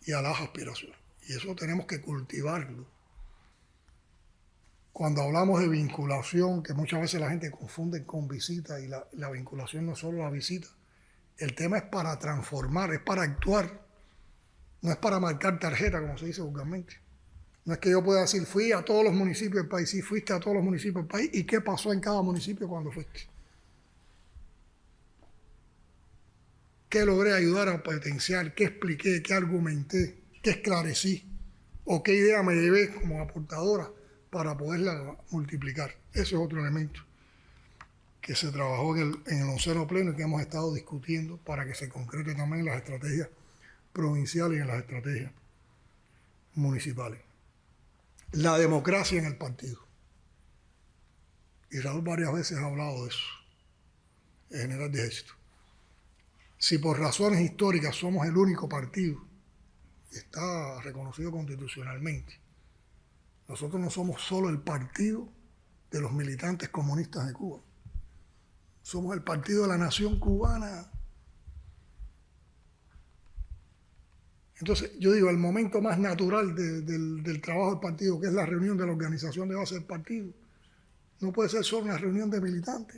y a las aspiraciones. Y eso tenemos que cultivarlo. Cuando hablamos de vinculación, que muchas veces la gente confunde con visita, y la vinculación no es solo la visita, el tema es para transformar, es para actuar, no es para marcar tarjeta, como se dice vulgarmente. No es que yo pueda decir, fui a todos los municipios del país, sí, fuiste a todos los municipios del país, ¿y qué pasó en cada municipio cuando fuiste? ¿Qué logré ayudar a potenciar? ¿Qué expliqué? ¿Qué argumenté? ¿Qué esclarecí? ¿O qué idea me llevé como aportadora para poderla multiplicar? Ese es otro elemento que se trabajó en el 11º pleno y que hemos estado discutiendo para que se concrete también en las estrategias provinciales y en las estrategias municipales. La democracia en el partido. Y Raúl varias veces ha hablado de eso, el general de ejército. Si por razones históricas somos el único partido, y está reconocido constitucionalmente, nosotros no somos solo el partido de los militantes comunistas de Cuba. Somos el partido de la nación cubana. Entonces, yo digo, el momento más natural del trabajo del partido, que es la reunión de la organización de base del partido, no puede ser solo una reunión de militantes.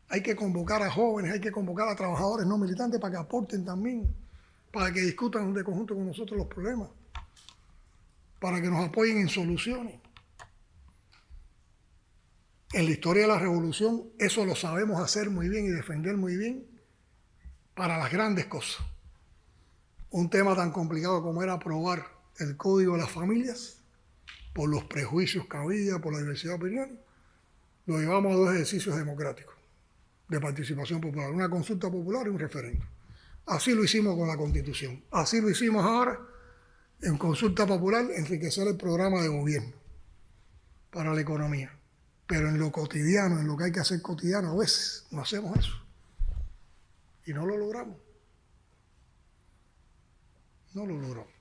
Hay que convocar a jóvenes, hay que convocar a trabajadores no militantes para que aporten también, para que discutan de conjunto con nosotros los problemas, para que nos apoyen en soluciones. En la historia de la revolución, eso lo sabemos hacer muy bien y defender muy bien para las grandes cosas. Un tema tan complicado como era aprobar el Código de las Familias, por los prejuicios que había, por la diversidad de opiniones, lo llevamos a 2 ejercicios democráticos de participación popular, una consulta popular y un referéndum. Así lo hicimos con la Constitución. Así lo hicimos ahora en consulta popular, enriquecer el programa de gobierno para la economía. Pero en lo cotidiano, en lo que hay que hacer cotidiano, a veces no hacemos eso. Y no lo logramos. No lo logramos.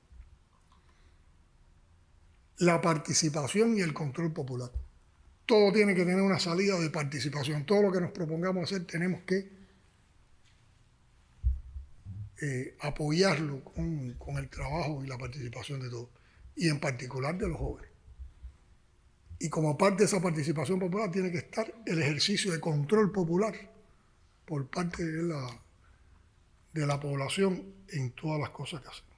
La participación y el control popular. Todo tiene que tener una salida de participación. Todo lo que nos propongamos hacer tenemos que apoyarlo con el trabajo y la participación de todos. Y en particular de los jóvenes. Y como parte de esa participación popular tiene que estar el ejercicio de control popular por parte de la población en todas las cosas que hacemos.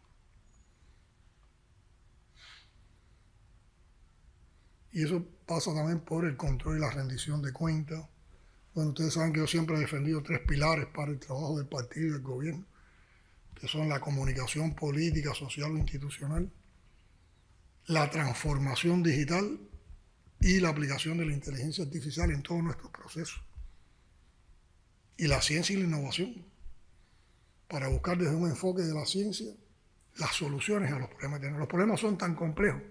Y eso pasa también por el control y la rendición de cuentas. Bueno, ustedes saben que yo siempre he defendido 3 pilares para el trabajo del partido y del gobierno, que son la comunicación política, social o institucional, la transformación digital y la aplicación de la inteligencia artificial en todos nuestros procesos. Y la ciencia y la innovación, para buscar desde un enfoque de la ciencia las soluciones a los problemas que tenemos. Los problemas son tan complejos.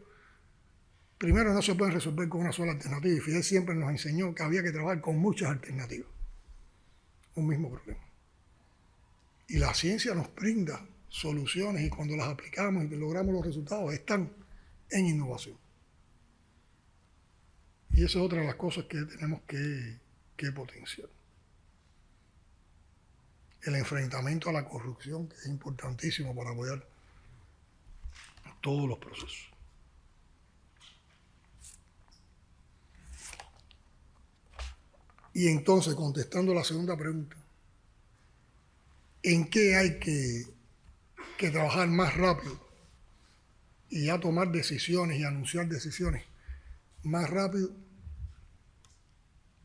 Primero, no se pueden resolver con una sola alternativa, y Fidel siempre nos enseñó que había que trabajar con muchas alternativas. un mismo problema. Y la ciencia nos brinda soluciones y cuando las aplicamos y logramos los resultados están en innovación. Y esa es otra de las cosas que tenemos que potenciar. El enfrentamiento a la corrupción, que es importantísimo para apoyar todos los procesos. Y entonces, contestando la segunda pregunta, ¿en qué hay que trabajar más rápido y ya tomar decisiones y anunciar decisiones más rápido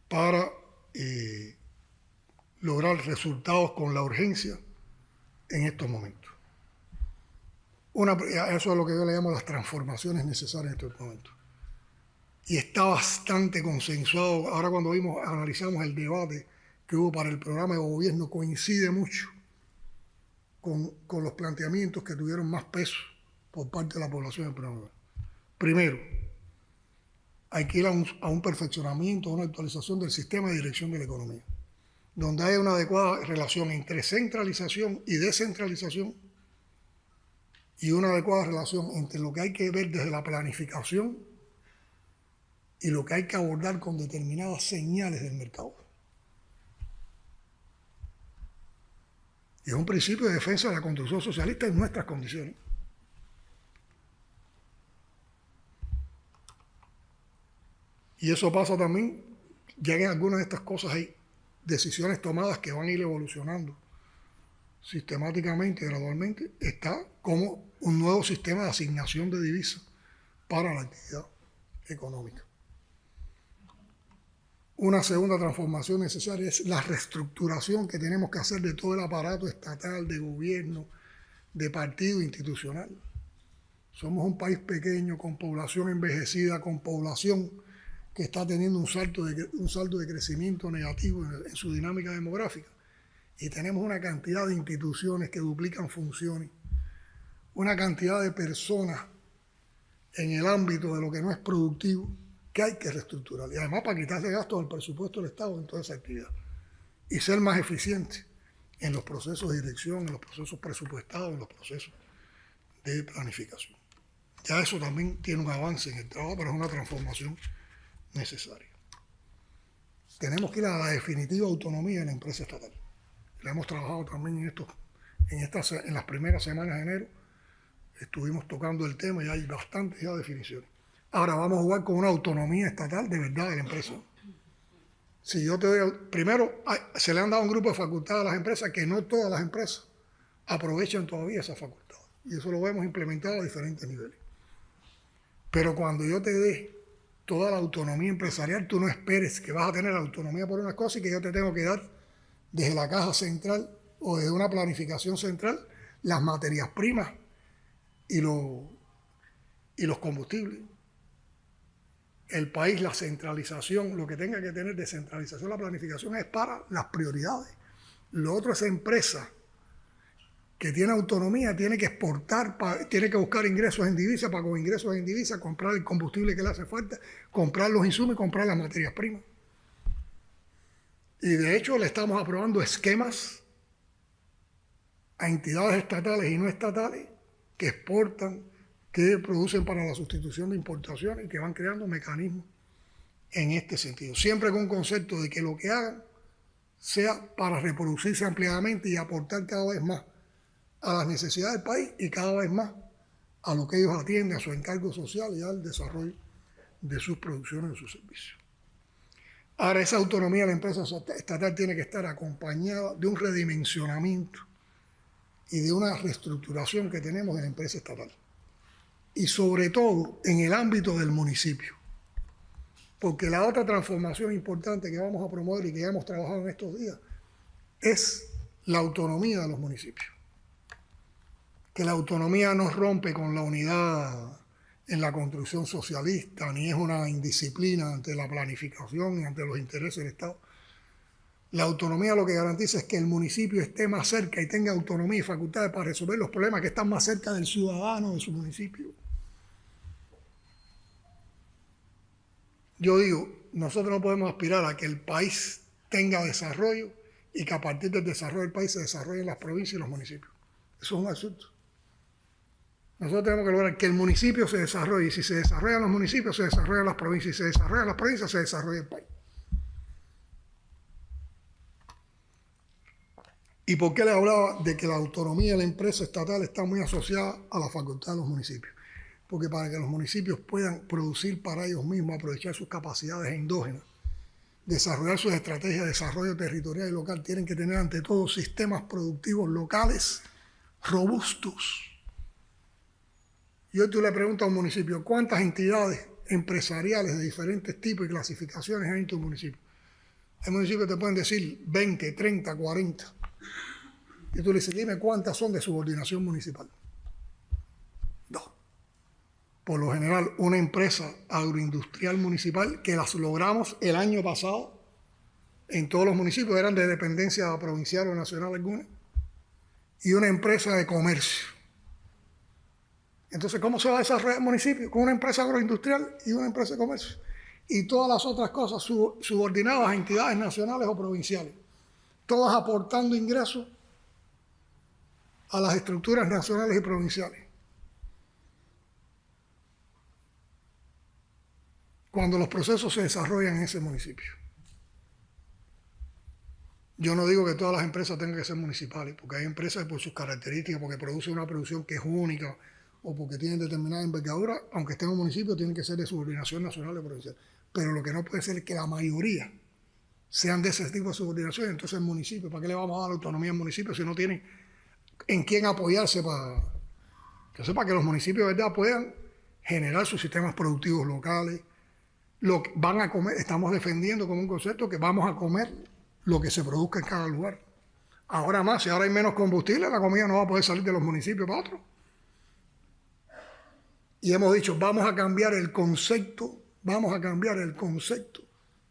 para lograr resultados con la urgencia en estos momentos? Eso es lo que yo le llamo las transformaciones necesarias en estos momentos. Y está bastante consensuado. Ahora cuando analizamos el debate que hubo para el programa de gobierno, coincide mucho con los planteamientos que tuvieron más peso por parte de la población del programa. Primero, hay que ir a un perfeccionamiento, a una actualización del sistema de dirección de la economía, donde haya una adecuada relación entre centralización y descentralización y una adecuada relación entre lo que hay que ver desde la planificación y lo que hay que abordar con determinadas señales del mercado. Y es un principio de defensa de la construcción socialista en nuestras condiciones. Y eso pasa también, ya que en algunas de estas cosas hay decisiones tomadas que van a ir evolucionando sistemáticamente, gradualmente, está como un nuevo sistema de asignación de divisas para la actividad económica. Una segunda transformación necesaria es la reestructuración que tenemos que hacer de todo el aparato estatal, de gobierno, de partido institucional. Somos un país pequeño, con población envejecida, con población que está teniendo un salto de crecimiento negativo en su dinámica demográfica. Y tenemos una cantidad de instituciones que duplican funciones, una cantidad de personas en el ámbito de lo que no es productivo, que hay que reestructurar. Y además para quitarse gastos del presupuesto del Estado en toda esa actividad. Y ser más eficiente en los procesos de dirección, en los procesos presupuestados, en los procesos de planificación. Ya eso también tiene un avance en el trabajo, pero es una transformación necesaria. Tenemos que ir a la definitiva autonomía de la empresa estatal. La hemos trabajado también en las primeras semanas de enero. Estuvimos tocando el tema y hay bastantes ya definiciones. Ahora vamos a jugar con una autonomía estatal de verdad de la empresa. Si yo te doy, primero se le han dado un grupo de facultades a las empresas que no todas las empresas aprovechan todavía esa facultad. Y eso lo hemos implementado a diferentes niveles. Pero cuando yo te dé toda la autonomía empresarial, tú no esperes que vas a tener autonomía por unas cosas y que yo te tengo que dar desde la caja central o desde una planificación central las materias primas y los combustibles. El país, la centralización, lo que tenga que tener de centralización, la planificación es para las prioridades. Lo otro es empresa que tiene autonomía, tiene que exportar, tiene que buscar ingresos en divisa, para con ingresos en divisa comprar el combustible que le hace falta, comprar los insumos y comprar las materias primas. Y de hecho le estamos aprobando esquemas a entidades estatales y no estatales que exportan, que producen para la sustitución de importaciones y que van creando mecanismos en este sentido. Siempre con un concepto de que lo que hagan sea para reproducirse ampliadamente y aportar cada vez más a las necesidades del país y cada vez más a lo que ellos atienden, a su encargo social y al desarrollo de sus producciones y sus servicios. Ahora, esa autonomía de la empresa estatal tiene que estar acompañada de un redimensionamiento y de una reestructuración que tenemos en la empresa estatal. Y sobre todo en el ámbito del municipio. Porque la otra transformación importante que vamos a promover y que ya hemos trabajado en estos días es la autonomía de los municipios. Que la autonomía no rompe con la unidad en la construcción socialista, ni es una indisciplina ante la planificación y ante los intereses del Estado. La autonomía lo que garantiza es que el municipio esté más cerca y tenga autonomía y facultades para resolver los problemas que están más cerca del ciudadano de su municipio. Yo digo, nosotros no podemos aspirar a que el país tenga desarrollo y que a partir del desarrollo del país se desarrollen las provincias y los municipios. Eso es un absurdo. Nosotros tenemos que lograr que el municipio se desarrolle, y si se desarrollan los municipios, se desarrollan las provincias, y si se desarrollan las provincias, se desarrolla el país. ¿Y por qué le hablaba de que la autonomía de la empresa estatal está muy asociada a la facultad de los municipios? Porque para que los municipios puedan producir para ellos mismos, aprovechar sus capacidades endógenas, desarrollar sus estrategias de desarrollo territorial y local, tienen que tener ante todo sistemas productivos locales robustos. Y hoy tú le preguntas a un municipio, ¿cuántas entidades empresariales de diferentes tipos y clasificaciones hay en tu municipio? Hay municipios que te pueden decir 20, 30, 40. Y tú le dices, dime cuántas son de subordinación municipal. 2. Por lo general, una empresa agroindustrial municipal, que las logramos el año pasado en todos los municipios, eran de dependencia provincial o nacional alguna, y una empresa de comercio. Entonces, ¿cómo se va a desarrollar el municipio? Con una empresa agroindustrial y una empresa de comercio. Y todas las otras cosas subordinadas a entidades nacionales o provinciales. Todas aportando ingresos a las estructuras nacionales y provinciales. Cuando los procesos se desarrollan en ese municipio. Yo no digo que todas las empresas tengan que ser municipales, porque hay empresas que por sus características, porque producen una producción que es única, o porque tienen determinada envergadura, aunque estén en un municipio, tienen que ser de subordinación nacional o provincial. Pero lo que no puede ser es que la mayoría sean de ese tipo de subordinación. Entonces el municipio, ¿para qué le vamos a dar autonomía al municipio si no tienen en quién apoyarse para que los municipios de verdad puedan generar sus sistemas productivos locales? Lo que van a comer, estamos defendiendo como un concepto que vamos a comer lo que se produzca en cada lugar. Ahora más, si ahora hay menos combustible, la comida no va a poder salir de los municipios para otros. Y hemos dicho, vamos a cambiar el concepto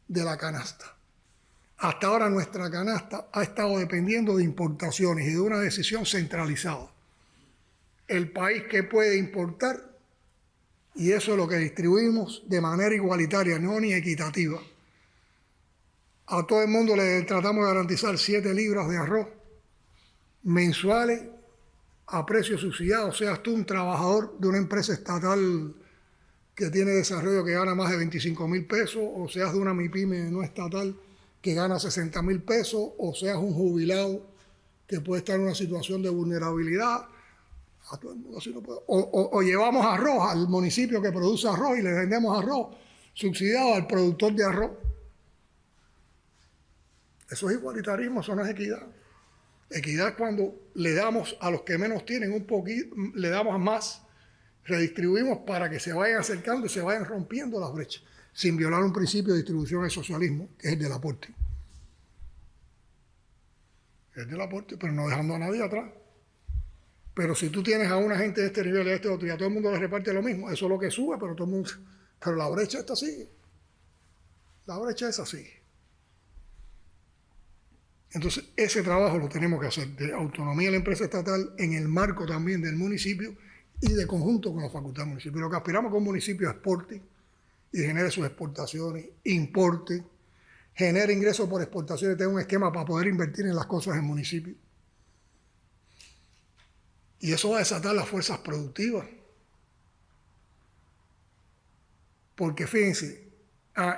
de la canasta. Hasta ahora nuestra canasta ha estado dependiendo de importaciones y de una decisión centralizada. El país que puede importar, y eso es lo que distribuimos de manera igualitaria, no ni equitativa. A todo el mundo le tratamos de garantizar 7 libras de arroz mensuales a precio subsidiado, seas tú un trabajador de una empresa estatal que tiene desarrollo que gana más de 25.000 pesos, o seas de una MIPYME no estatal que gana 60.000 pesos, o seas un jubilado que puede estar en una situación de vulnerabilidad. A todo el mundo así no puede. O llevamos arroz al municipio que produce arroz y le vendemos arroz subsidiado al productor de arroz. Eso es igualitarismo, eso no es equidad. Equidad es cuando le damos a los que menos tienen un poquito, le damos más, redistribuimos para que se vayan acercando y se vayan rompiendo las brechas, sin violar un principio de distribución del socialismo, que es el del aporte. Es del aporte, pero no dejando a nadie atrás. Pero si tú tienes a una gente de este nivel y a este otro, y a todo el mundo le reparte lo mismo, eso es lo que sube, pero todo el mundo. Pero la brecha está así. La brecha es así. Entonces, ese trabajo lo tenemos que hacer, de autonomía de la empresa estatal en el marco también del municipio y de conjunto con la facultad del municipio. Lo que aspiramos que un municipio exporte y genere sus exportaciones, importe, genere ingresos por exportaciones, tenga un esquema para poder invertir en las cosas en el municipio. Y eso va a desatar las fuerzas productivas. Porque fíjense,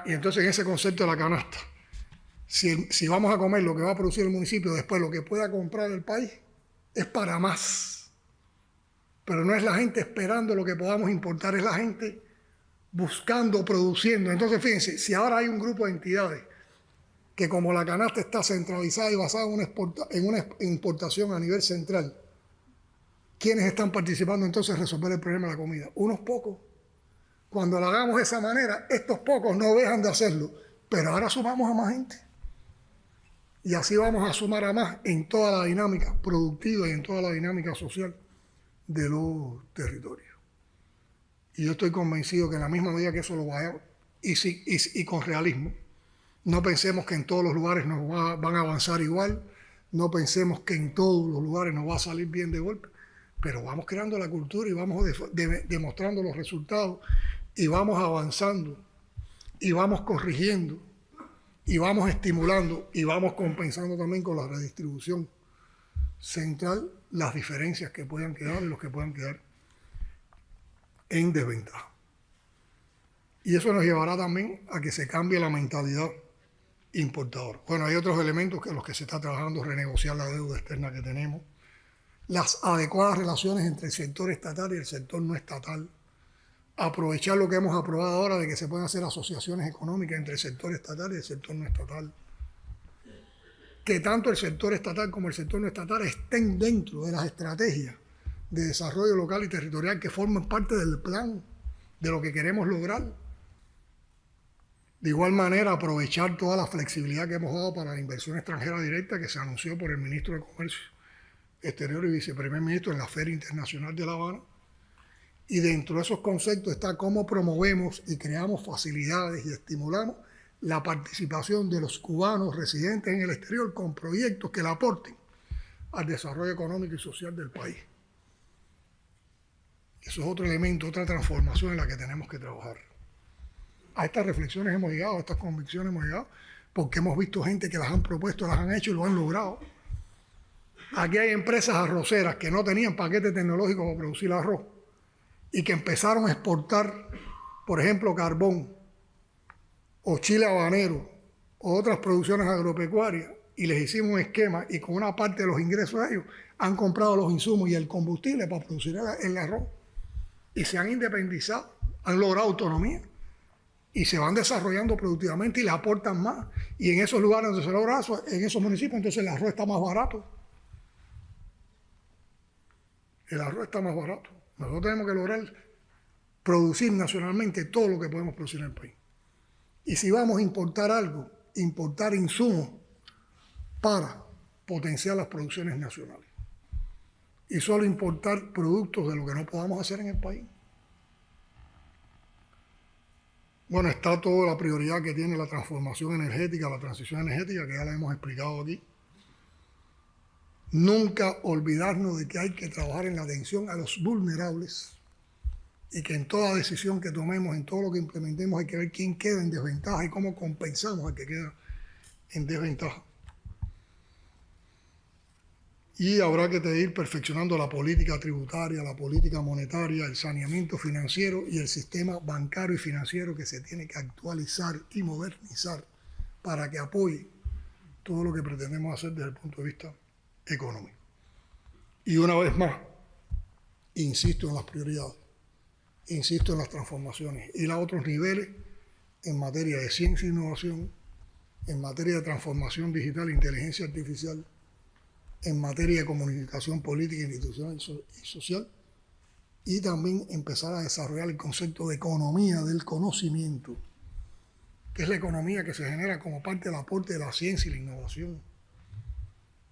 y entonces en ese concepto de la canasta, si vamos a comer lo que va a producir el municipio, después lo que pueda comprar el país, es para más. Pero no es la gente esperando lo que podamos importar, es la gente buscando, produciendo. Entonces fíjense, si ahora hay un grupo de entidades que como la canasta está centralizada y basada en una importación a nivel central, ¿quiénes están participando entonces en resolver el problema de la comida? Unos pocos. Cuando lo hagamos de esa manera, estos pocos no dejan de hacerlo, pero ahora sumamos a más gente. Y así vamos a sumar a más en toda la dinámica productiva y en toda la dinámica social de los territorios. Y yo estoy convencido que en la misma medida que eso lo vayamos, y con realismo, no pensemos que en todos los lugares nos van a avanzar igual, no pensemos que en todos los lugares nos va a salir bien de golpe, pero vamos creando la cultura y vamos demostrando los resultados y vamos avanzando y vamos corrigiendo y vamos estimulando y vamos compensando también con la redistribución central las diferencias que puedan quedar y los que puedan quedar en desventaja. Y eso nos llevará también a que se cambie la mentalidad importadora. Bueno, hay otros elementos que los que se está trabajando, renegociar la deuda externa que tenemos, las adecuadas relaciones entre el sector estatal y el sector no estatal, aprovechar lo que hemos aprobado ahora de que se pueden hacer asociaciones económicas entre el sector estatal y el sector no estatal, que tanto el sector estatal como el sector no estatal estén dentro de las estrategias de desarrollo local y territorial que forman parte del plan de lo que queremos lograr. De igual manera, aprovechar toda la flexibilidad que hemos dado para la inversión extranjera directa que se anunció por el ministro de Comercio Exterior y viceprimer ministro en la Feria Internacional de La Habana. Y dentro de esos conceptos está cómo promovemos y creamos facilidades y estimulamos la participación de los cubanos residentes en el exterior con proyectos que le aporten al desarrollo económico y social del país. Eso es otro elemento, otra transformación en la que tenemos que trabajar. A estas reflexiones hemos llegado, a estas convicciones hemos llegado, porque hemos visto gente que las han propuesto, las han hecho y lo han logrado. Aquí hay empresas arroceras que no tenían paquete tecnológico para producir arroz y que empezaron a exportar, por ejemplo, carbón o chile habanero o otras producciones agropecuarias, y les hicimos un esquema y con una parte de los ingresos de ellos han comprado los insumos y el combustible para producir el arroz y se han independizado, han logrado autonomía y se van desarrollando productivamente y le aportan más. Y en esos lugares donde se logra eso, en esos municipios, entonces el arroz está más barato. El arroz está más barato. Nosotros tenemos que lograr producir nacionalmente todo lo que podemos producir en el país. Y si vamos a importar algo, importar insumos para potenciar las producciones nacionales. Y solo importar productos de lo que no podamos hacer en el país. Bueno, está toda la prioridad que tiene la transformación energética, la transición energética, que ya la hemos explicado aquí. Nunca olvidarnos de que hay que trabajar en la atención a los vulnerables y que en toda decisión que tomemos, en todo lo que implementemos, hay que ver quién queda en desventaja y cómo compensamos al que queda en desventaja. Y habrá que ir perfeccionando la política tributaria, la política monetaria, el saneamiento financiero y el sistema bancario y financiero que se tiene que actualizar y modernizar para que apoye todo lo que pretendemos hacer desde el punto de vista económico. Y una vez más, insisto en las prioridades, insisto en las transformaciones y los otros niveles en materia de ciencia e innovación, en materia de transformación digital e inteligencia artificial, en materia de comunicación política, institucional y social, y también empezar a desarrollar el concepto de economía del conocimiento, que es la economía que se genera como parte del aporte de la ciencia y la innovación,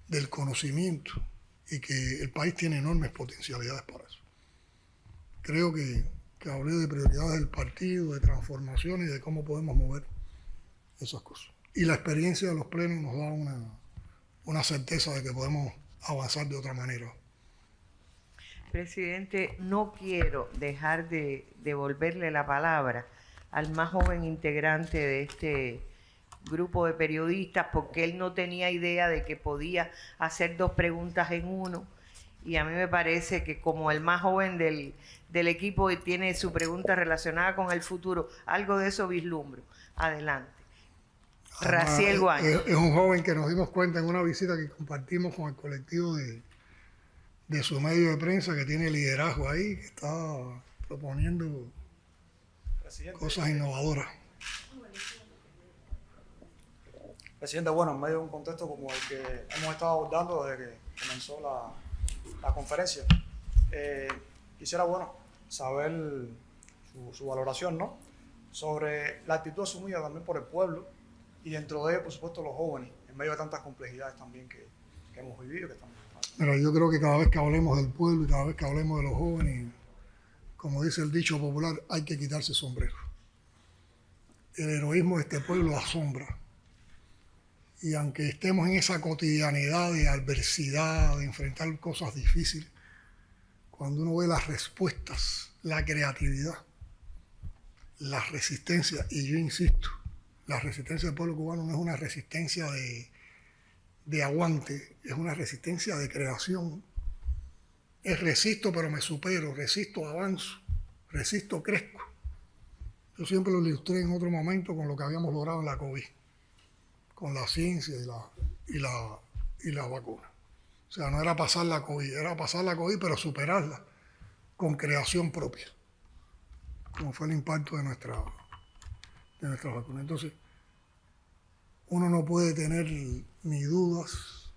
del conocimiento, y que el país tiene enormes potencialidades para eso. Creo que hablé de prioridades del partido, de transformación y de cómo podemos mover esas cosas. Y la experiencia de los plenos nos da una certeza de que podemos avanzar de otra manera. Presidente, no quiero dejar de devolverle la palabra al más joven integrante de este grupo de periodistas, porque él no tenía idea de que podía hacer 2 preguntas en uno, y a mí me parece que como el más joven del equipo y tiene su pregunta relacionada con el futuro, algo de eso vislumbro. Adelante. Raciel Guaño. Es un joven que nos dimos cuenta en una visita que compartimos con el colectivo de su medio de prensa, que tiene liderazgo ahí, que está proponiendo cosas innovadoras. Presidente, bueno, en medio de un contexto como el que hemos estado abordando desde que comenzó la conferencia, quisiera, saber su valoración, ¿no?, sobre la actitud asumida también por el pueblo y dentro de ello, por supuesto, los jóvenes, en medio de tantas complejidades también que hemos vivido, que estamos viviendo. Mira, yo creo que cada vez que hablemos del pueblo y cada vez que hablemos de los jóvenes, como dice el dicho popular, hay que quitarse el sombrero. El heroísmo de este pueblo asombra. Y aunque estemos en esa cotidianidad de adversidad, de enfrentar cosas difíciles, cuando uno ve las respuestas, la creatividad, la resistencia, y yo insisto, La resistencia del pueblo cubano no es una resistencia de aguante, es una resistencia de creación. Es resisto pero me supero, resisto, avanzo, resisto, crezco. Yo siempre lo ilustré en otro momento con lo que habíamos logrado en la COVID, con la ciencia y la vacuna. O sea, no era pasar la COVID, era pasar la COVID pero superarla con creación propia, como fue el impacto de nuestra vacuna. Entonces, uno no puede tener ni dudas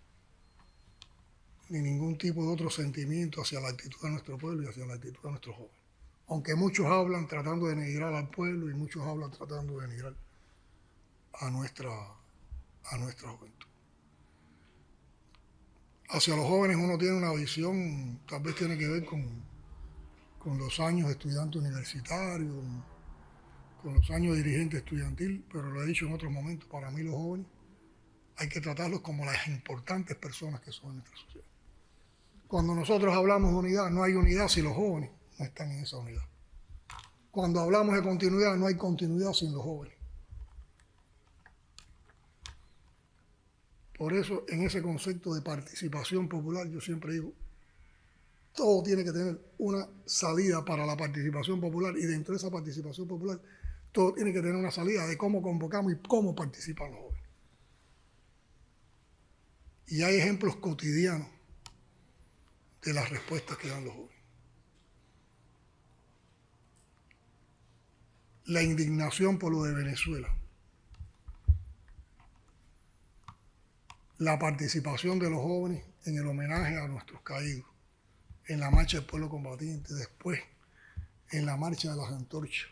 ni ningún tipo de otro sentimiento hacia la actitud de nuestro pueblo y hacia la actitud de nuestros jóvenes. Aunque muchos hablan tratando de denigrar al pueblo y muchos hablan tratando de denigrar a nuestra juventud. Hacia los jóvenes uno tiene una visión, tal vez tiene que ver con los años de estudiante universitario, con los años de dirigente estudiantil, pero lo he dicho en otros momentos, para mí los jóvenes hay que tratarlos como las importantes personas que son en nuestra sociedad. Cuando nosotros hablamos de unidad, no hay unidad si los jóvenes no están en esa unidad. Cuando hablamos de continuidad, no hay continuidad sin los jóvenes. Por eso, en ese concepto de participación popular, yo siempre digo, todo tiene que tener una salida para la participación popular y dentro de esa participación popular, todo tiene que tener una salida de cómo convocamos y cómo participan los jóvenes. Y hay ejemplos cotidianos de las respuestas que dan los jóvenes. La indignación por lo de Venezuela. La participación de los jóvenes en el homenaje a nuestros caídos, en la marcha del pueblo combatiente, después en la marcha de las antorchas.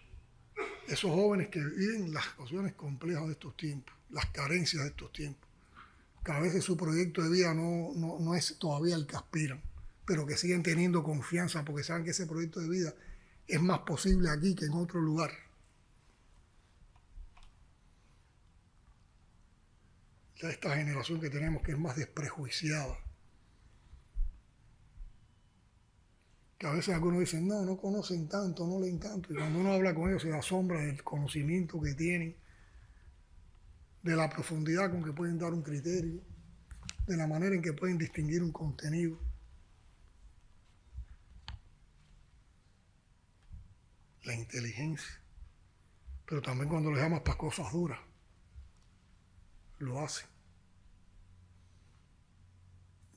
Esos jóvenes que viven las situaciones complejas de estos tiempos, las carencias de estos tiempos, que a veces su proyecto de vida no es todavía el que aspiran, pero que siguen teniendo confianza porque saben que ese proyecto de vida es más posible aquí que en otro lugar. Ya esta generación que tenemos que es más desprejuiciada, que a veces algunos dicen, no conocen tanto, no leen tanto, y cuando uno habla con ellos se asombra del conocimiento que tienen, de la profundidad con que pueden dar un criterio, de la manera en que pueden distinguir un contenido. La inteligencia, pero también cuando les llamas para cosas duras, lo hacen.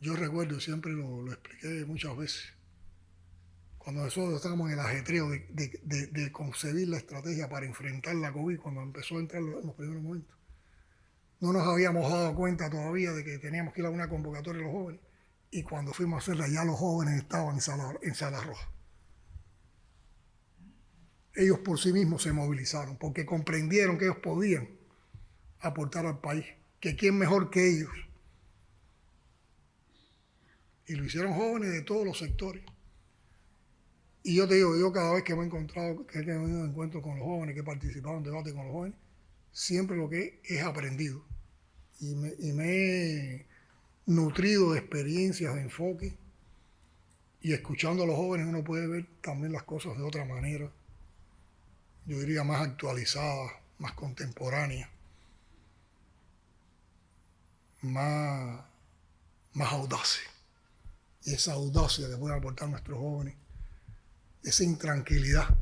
Yo recuerdo, siempre lo expliqué muchas veces, cuando nosotros estábamos en el ajetreo de concebir la estrategia para enfrentar la COVID, cuando empezó a entrar en los primeros momentos, no nos habíamos dado cuenta todavía de que teníamos que ir a una convocatoria de los jóvenes, y cuando fuimos a hacerla ya los jóvenes estaban en Sala Roja. Ellos por sí mismos se movilizaron, porque comprendieron que ellos podían aportar al país, que quién mejor que ellos. Y lo hicieron jóvenes de todos los sectores. Y yo te digo, yo cada vez que me he encontrado, que he tenido encuentros con los jóvenes, que he participado en debates con los jóvenes, siempre lo que he aprendido. Y me he nutrido de experiencias, de enfoque. Y escuchando a los jóvenes uno puede ver también las cosas de otra manera. Yo diría más actualizadas, más contemporáneas, más audaces. Y esa audacia que pueden aportar nuestros jóvenes, esa intranquilidad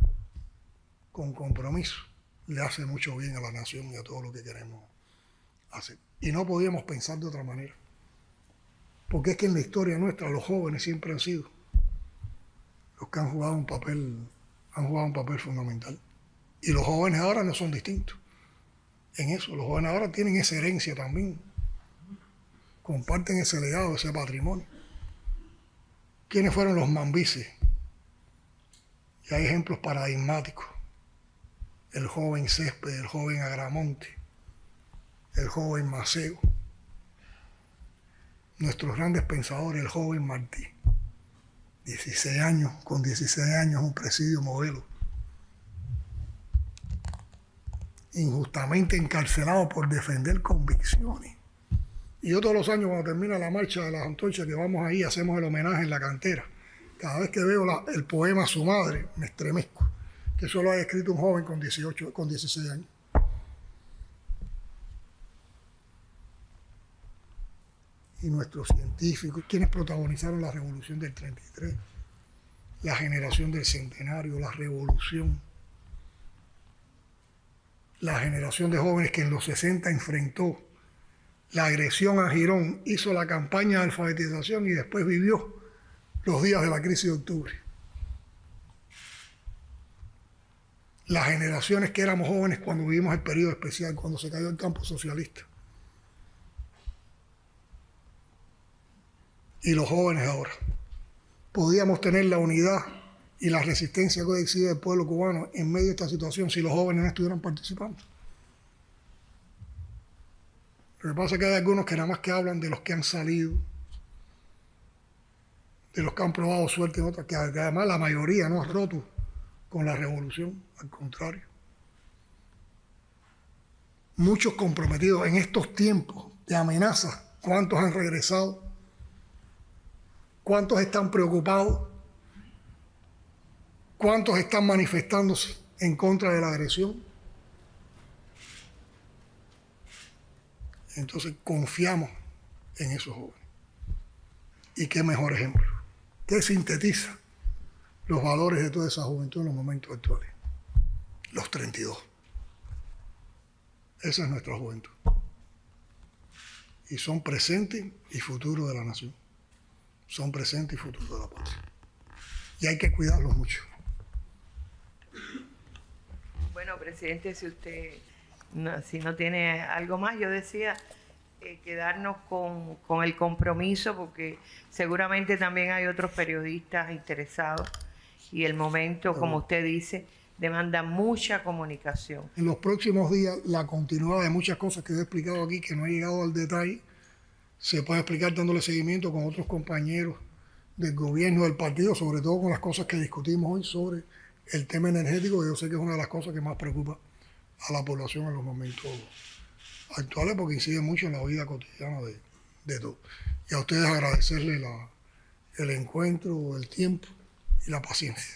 con compromiso, le hace mucho bien a la nación y a todo lo que queremos hacer. Y no podíamos pensar de otra manera. Porque es que en la historia nuestra los jóvenes siempre han sido los que han jugado un papel fundamental. Y los jóvenes ahora no son distintos. En eso, los jóvenes ahora tienen esa herencia también. Comparten ese legado, ese patrimonio. ¿Quiénes fueron los mambises? Y hay ejemplos paradigmáticos. El joven Césped, el joven Agramonte, el joven Maceo. Nuestros grandes pensadores, el joven Martí. 16 años, con 16 años un presidio modelo. Injustamente encarcelado por defender convicciones. Y yo todos los años cuando termina la marcha de las antorchas que vamos ahí, hacemos el homenaje en la cantera. Cada vez que veo el poema a su madre, me estremezco. Que eso lo ha escrito un joven con 16 años. y nuestros científicos, quienes protagonizaron la revolución del 33, la generación del centenario, la revolución, la generación de jóvenes que en los 60 enfrentó la agresión a Girón, hizo la campaña de alfabetización y después vivió los días de la crisis de octubre. Las generaciones que éramos jóvenes cuando vivimos el periodo especial, cuando se cayó el campo socialista. Y los jóvenes ahora. Podíamos tener la unidad y la resistencia que exige el pueblo cubano en medio de esta situación si los jóvenes no estuvieran participando. Lo que pasa es que hay algunos que nada más que hablan de los que han salido, de los que han probado suerte en otras, que además la mayoría no ha roto con la revolución, al contrario. Muchos comprometidos en estos tiempos de amenazas, ¿cuántos han regresado? ¿Cuántos están preocupados? ¿Cuántos están manifestándose en contra de la agresión? Entonces confiamos en esos jóvenes. ¿Y qué mejor ejemplo? ¿Qué sintetiza los valores de toda esa juventud en los momentos actuales? Los 32. Esa es nuestra juventud. Y son presente y futuro de la nación. Son presente y futuro de la patria. Y hay que cuidarlos mucho. Bueno, presidente, si no tiene algo más, yo decía quedarnos con el compromiso, porque seguramente también hay otros periodistas interesados y el momento, como usted dice, demanda mucha comunicación. En los próximos días, la continuidad de muchas cosas que he explicado aquí, que no he llegado al detalle, se puede explicar dándole seguimiento con otros compañeros del gobierno, del partido, sobre todo con las cosas que discutimos hoy sobre el tema energético, que yo sé que es una de las cosas que más preocupa a la población en los momentos actuales, porque incide mucho en la vida cotidiana de todos. Y a ustedes agradecerles el encuentro, el tiempo y la paciencia.